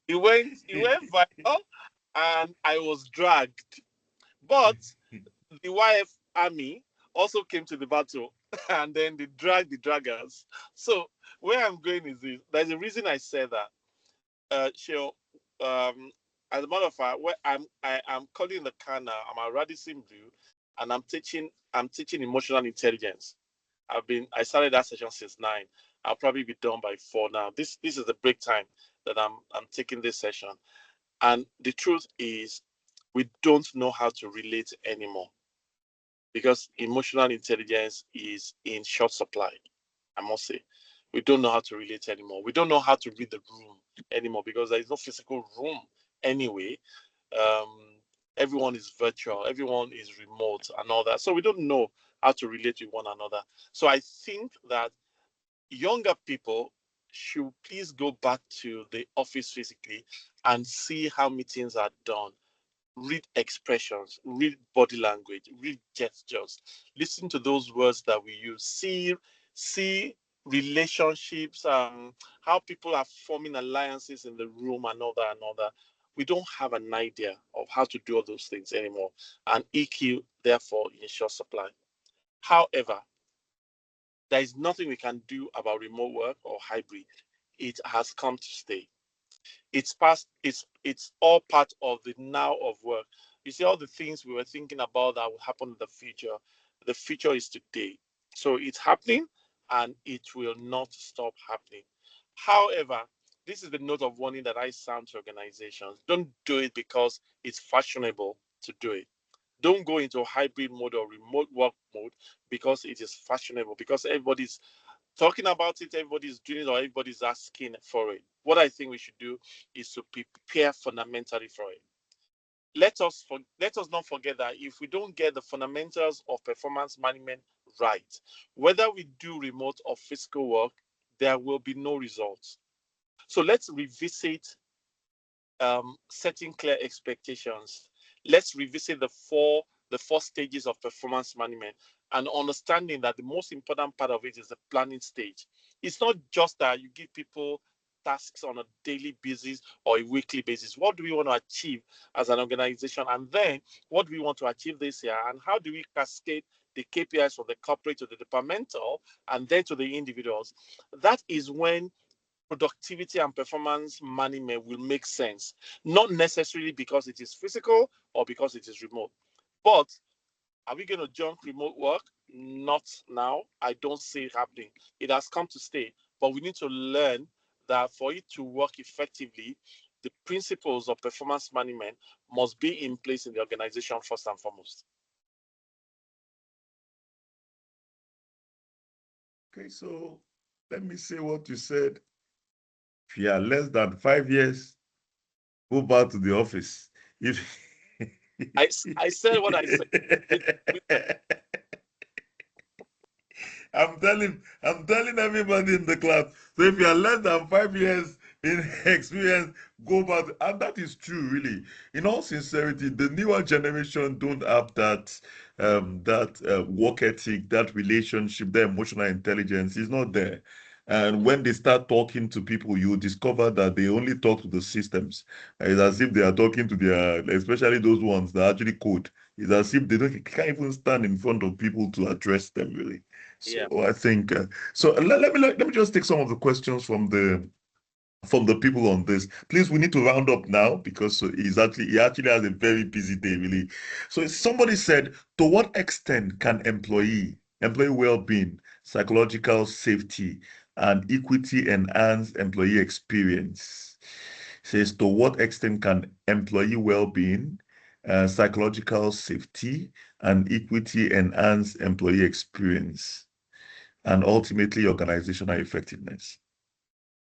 It went viral, and I was dragged. But the YF army also came to the battle, and then they dragged the draggers. So where I'm going is this: there's a reason I said that. Sure. Um, as a matter of fact, where I'm calling the car now. I'm a Radisson Blue, and I'm teaching emotional intelligence. I started that session since 9. I'll probably be done by 4 now. This is the break time that I'm taking this session. And the truth is, we don't know how to relate anymore because emotional intelligence is in short supply. I must say, we don't know how to relate anymore. We don't know how to read the room anymore because there is no physical room anyway. Um, Everyone is virtual, everyone is remote, and all that. So we don't know how to relate with one another. So I think that younger people should please go back to the office physically and see how meetings are done. Read expressions, read body language, read gestures, listen to those words that we use, see relationships, how people are forming alliances in the room and all that and all that. We don't have an idea of how to do all those things anymore, and EQ therefore in short supply. However, there is nothing we can do about remote work or hybrid. It has come to stay. It's past. It's all part of the now of work. You see, all the things we were thinking about that will happen in the future. The future is today. So it's happening, and it will not stop happening. However, this is the note of warning that I sound to organizations. Don't do it because it's fashionable to do it. Don't go into hybrid mode or remote work mode because it is fashionable, because everybody's talking about it, everybody's doing it, or everybody's asking for it. What I think we should do is to prepare fundamentally for it. Let us not forget that if we don't get the fundamentals of performance management right, whether we do remote or physical work, there will be no results. So let's revisit setting clear expectations. Let's revisit the four stages of performance management, and understanding that the most important part of it is the planning stage. It's not just that you give people tasks on a daily basis or a weekly basis. What do we want to achieve as an organization? And then what do we want to achieve this year? And how do we cascade the KPIs from the corporate to the departmental and then to the individuals? That is when productivity and performance management will make sense, not necessarily because it is physical or because it is remote. But are we going to junk remote work? Not now. I don't see it happening. It has come to stay, but we need to learn that for it to work effectively, the principles of performance management must be in place in the organization first and foremost. Okay, so let me say what you said. If you are less than 5 years, go back to the office. If I said what I said. With, with, I'm telling everybody in the class. So if you are less than 5 years experience, go back, and that is true, really. In all sincerity, the newer generation don't have that work ethic, that relationship, that emotional intelligence is not there. And when they start talking to people, you discover that they only talk to the systems. It's as if they are talking to their, especially those ones that actually code. It's as if they can't even stand in front of people to address them, really. So Yeah. I think so. Let me just take some of the questions from the people on this. Please, we need to round up now because he actually has a very busy day, really. So somebody said, to what extent can employee well-being, psychological safety, and equity enhance employee experience? Says, to what extent can employee well-being, psychological safety, and equity enhance employee experience and ultimately organizational effectiveness?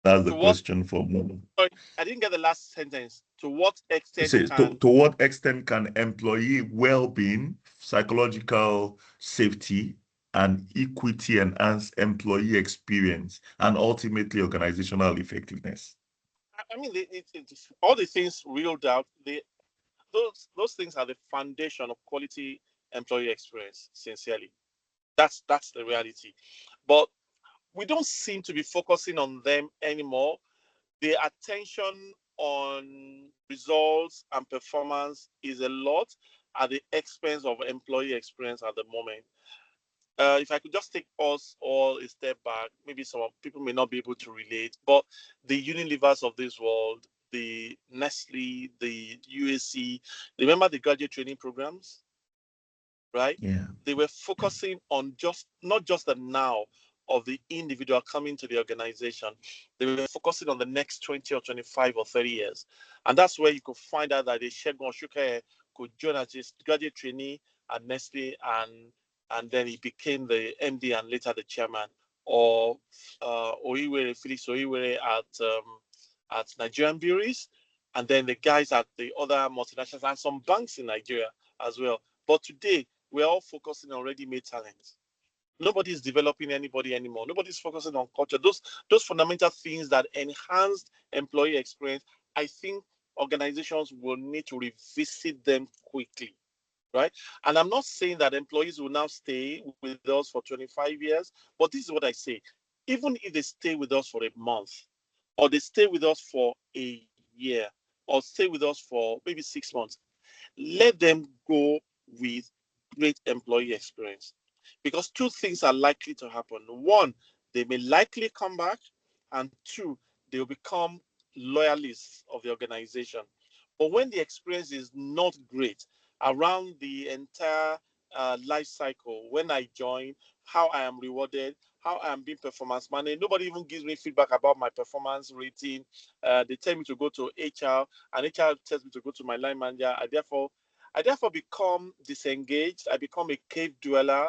That's the To what? question for Momo. Sorry, I didn't get the last sentence. To what It extent says, can? to what extent can employee well-being, psychological safety, and equity enhance employee experience and ultimately organizational effectiveness? I mean, all the things reeled out. Those things are the foundation of quality employee experience. Sincerely, that's the reality. But we don't seem to be focusing on them anymore. The attention on results and performance is a lot at the expense of employee experience at the moment. If I could just take us all a step back, maybe some people may not be able to relate, but the Unilevers of this world, the Nestle, the UAC, remember the graduate training programs, right? Yeah. They were focusing on just not just the now of the individual coming to the organization. They were focusing on the next 20 or 25 or 30 years. And that's where you could find out that the Shegun Shuke could join as a graduate trainee at Nestle, and then he became the MD and later the chairman. Or Felix Oiwere at Nigerian breweries, and then the guys at the other multinationals and some banks in Nigeria as well. But today, we're all focusing on ready-made talent. Nobody's developing anybody anymore. Nobody's focusing on culture. Those fundamental things that enhanced employee experience, I think organizations will need to revisit them quickly, right? And I'm not saying that employees will now stay with us for 25 years, but this is what I say. Even if they stay with us for a month, or they stay with us for a year, or stay with us for maybe 6 months, let them go with great employee experience. Because two things are likely to happen. One, they may likely come back, and two, they'll become loyalists of the organization. But when the experience is not great around the entire life cycle, when I join, how I am rewarded, how I am being performance managed, nobody even gives me feedback about my performance rating. They tell me to go to HR, and HR tells me to go to my line manager. I therefore become disengaged. I become a cave dweller.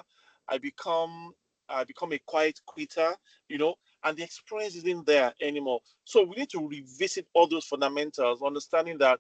I become I become a quiet quitter, and the experience isn't there anymore. So we need to revisit all those fundamentals, understanding that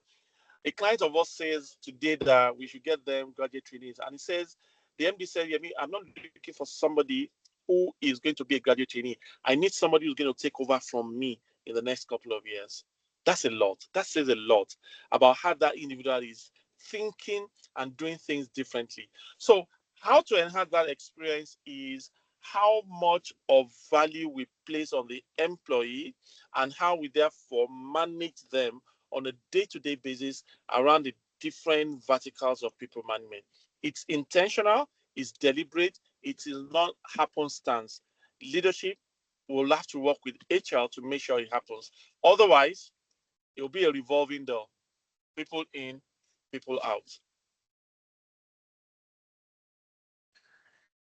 a client of us says today that we should get them graduate trainees, and he says, the MD said, "Yemi, I'm not looking for somebody who is going to be a graduate trainee. I need somebody who's going to take over from me in the next couple of years." That's a lot. That says a lot about how that individual is thinking and doing things differently. So, how to enhance that experience is how much of value we place on the employee and how we therefore manage them on a day-to-day basis around the different verticals of people management. It's intentional, it's deliberate, it is not happenstance. Leadership will have to work with HR to make sure it happens. Otherwise, it will be a revolving door. People in, people out.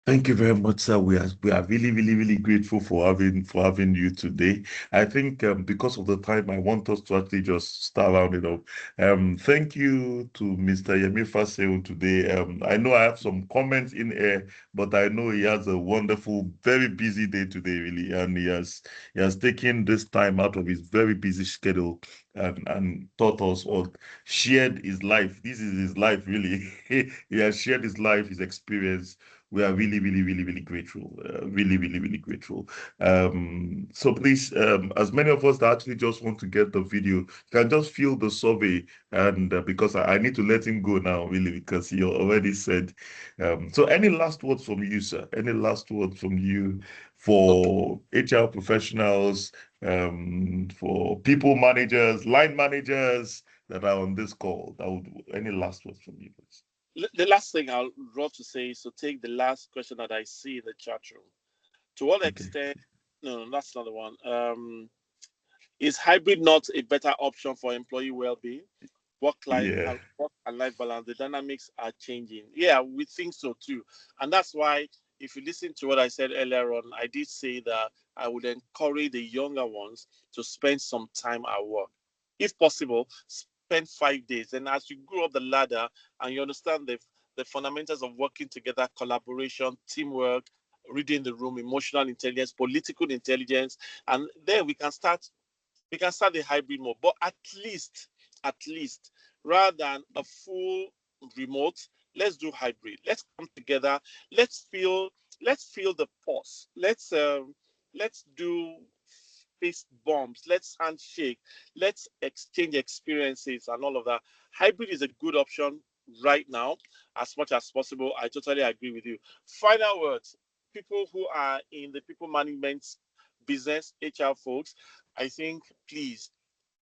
Thank you very much, sir. We are really, really, really grateful for having you today. I think because of the time, I want us to actually just start rounding up. Thank you to Mr. Yemi Faseun today. I know I have some comments in here, but I know he has a wonderful, very busy day today, really, and he has taken this time out of his very busy schedule and taught us or shared his life. This is his life, really. He has shared his life, his experience we are really, really, really, really grateful. Really, really, really grateful. So please, as many of us that actually just want to get the video, can just fill the survey. And because I need to let him go now, really, because he already said. So any last words from you, sir? Any last words from you for HR professionals, for people managers, line managers that are on this call? Any last words from you, please? The last thing I'll love to say is to take the last question that I see in the chat room. To what Okay. extent? No, that's not the one. Is hybrid not a better option for employee well-being, Yeah. work and life balance? The dynamics are changing. Yeah, we think so too, and that's why if you listen to what I said earlier on, I did say that I would encourage the younger ones to spend some time at work, if possible. Spend 5 days, and as you grow up the ladder and you understand the fundamentals of working together, collaboration, teamwork, reading the room, emotional intelligence, political intelligence, and then we can start the hybrid mode. But at least, rather than a full remote, let's do hybrid. Let's come together. Let's feel. Let's feel the pulse. Let's do fist bumps. Let's handshake. Let's exchange experiences and all of that. Hybrid is a good option right now, as much as possible. I totally agree with you. Final words. People who are in the people management business, HR folks, I think, please,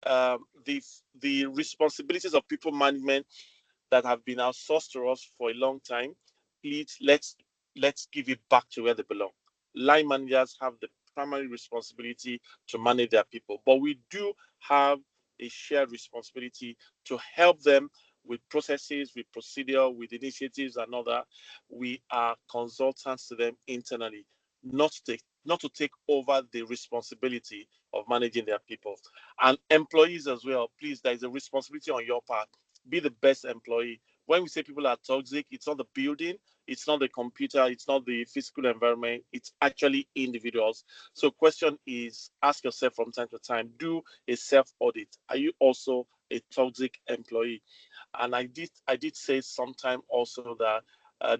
the responsibilities of people management that have been outsourced to us for a long time, please let's give it back to where they belong. Line managers have the primary responsibility to manage their people, but we do have a shared responsibility to help them with processes, with procedure, with initiatives and all that. We are consultants to them internally, not to take over the responsibility of managing their people. And employees as well, please, there is a responsibility on your part. Be the best employee. When we say people are toxic, it's not the building, it's not the computer, it's not the physical environment, it's actually individuals. So question is, ask yourself from time to time, do a self-audit. Are you also a toxic employee? And I did say sometime also that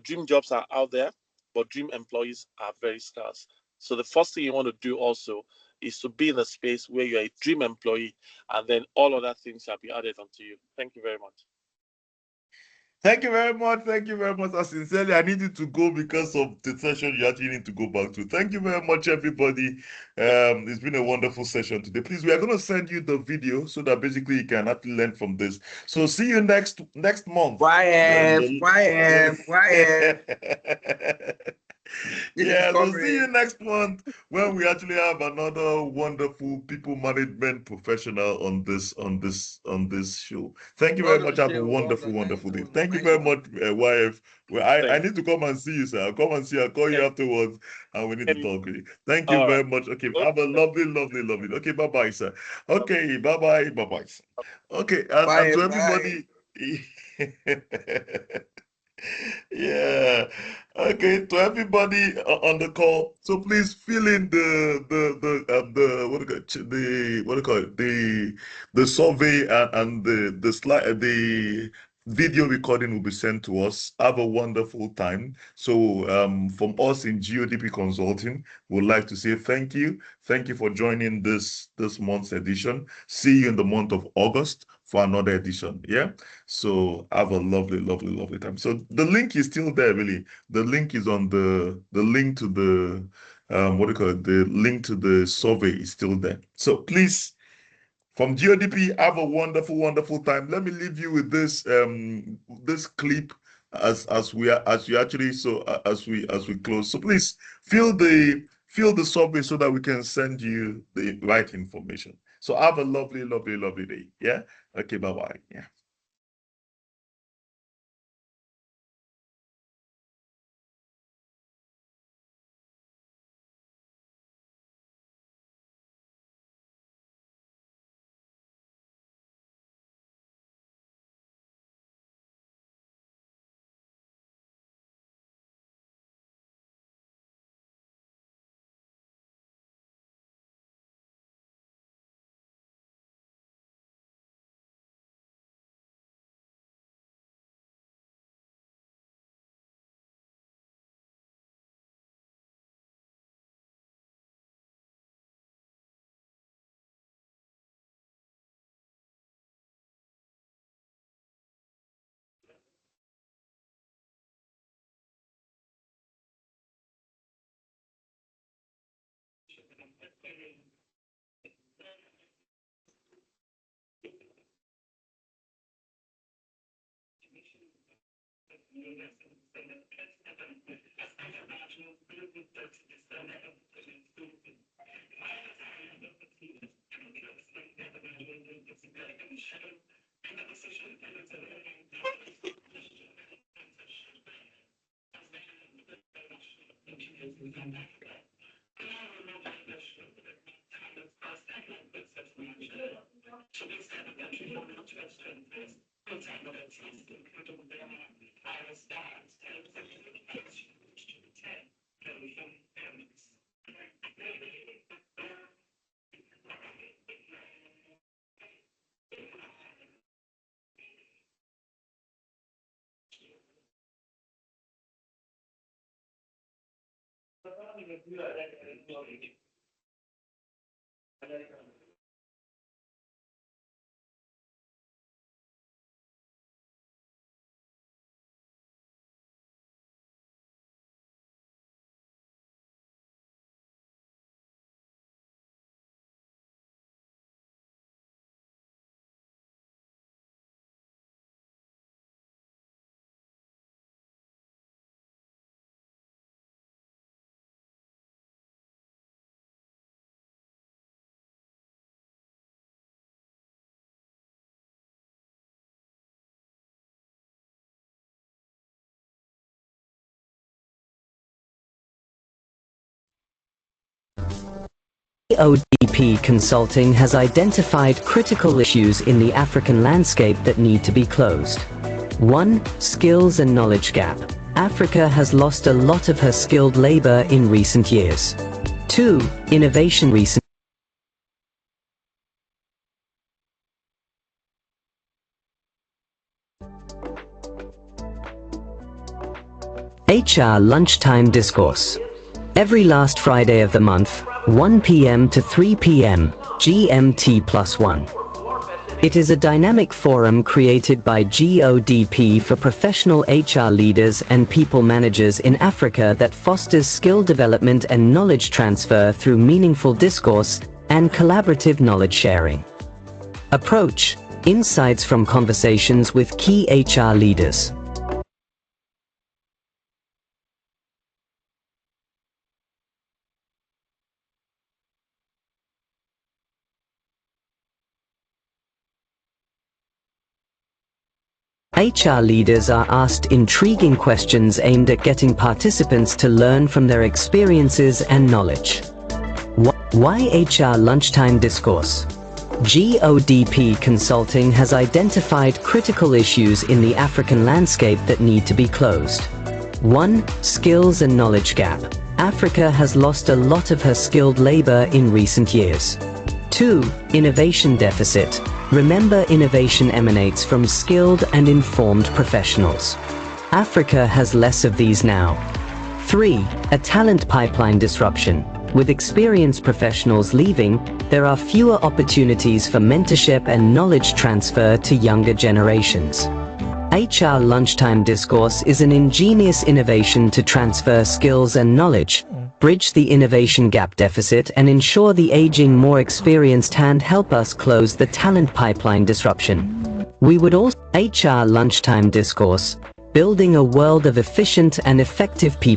dream jobs are out there, but dream employees are very scarce. So the first thing you want to do also is to be in a space where you're a dream employee, and then all other things shall be added onto you. Thank you very much. Thank you very much. Thank you very much. Sincerely, I needed to go because of the session you actually need to go back to. Thank you very much, everybody. It's been a wonderful session today. Please, we are going to send you the video so that basically you can actually learn from this. So see you next month. Yeah, so see you next month when we actually have another wonderful people management professional on this show. Thank you very much. Have a wonderful, wonderful day. Thank you very much, wife. Well, I need to come and see you, sir. I'll come and see you. I'll call you afterwards and we need to talk. Thank you All very right. much. Okay, have a lovely, lovely, lovely. Okay, bye-bye, sir. Okay, bye-bye, bye-bye, sir. Okay, and to everybody. Yeah. Okay, to everybody on the call, so please fill in the what do you call it, the survey and the slide the video recording will be sent to us. Have a wonderful time. So from us in GODP Consulting, we'd like to say thank you for joining this month's edition. See you in the month of August for another edition. Yeah. So have a lovely, lovely, lovely time. So the link is still there, really. The link is on the link to the what do you call it? The link to the survey is still there. So please, from GODP, have a wonderful, wonderful time. Let me leave you with this clip as we are as you actually as we close. So please fill the survey so that we can send you the right information. So have a lovely, lovely, lovely day. Yeah. Okay. Bye bye. Yeah. ODP Consulting has identified critical issues in the African landscape that need to be closed. 1. Skills and knowledge gap. Africa has lost a lot of her skilled labor in recent years. 2. Innovation. Recent HR Lunchtime Discourse. Every last Friday of the month, 1 p.m. to 3 p.m. GMT+1. It is a dynamic forum created by GODP for professional HR leaders and people managers in Africa that fosters skill development and knowledge transfer through meaningful discourse and collaborative knowledge sharing. Approach: insights from conversations with key HR leaders. HR leaders are asked intriguing questions aimed at getting participants to learn from their experiences and knowledge. Why HR Lunchtime Discourse? GODP Consulting has identified critical issues in the African landscape that need to be closed. 1. Skills and knowledge gap. Africa has lost a lot of her skilled labor in recent years. 2. Innovation deficit. Remember, innovation emanates from skilled and informed professionals. Africa has less of these now. 3. A talent pipeline disruption. With experienced professionals leaving, there are fewer opportunities for mentorship and knowledge transfer to younger generations. HR Lunchtime Discourse is an ingenious innovation to transfer skills and knowledge, bridge the innovation gap deficit, and ensure the aging, more experienced hand help us close the talent pipeline disruption. We would also HR Lunchtime Discourse, building a world of efficient and effective people.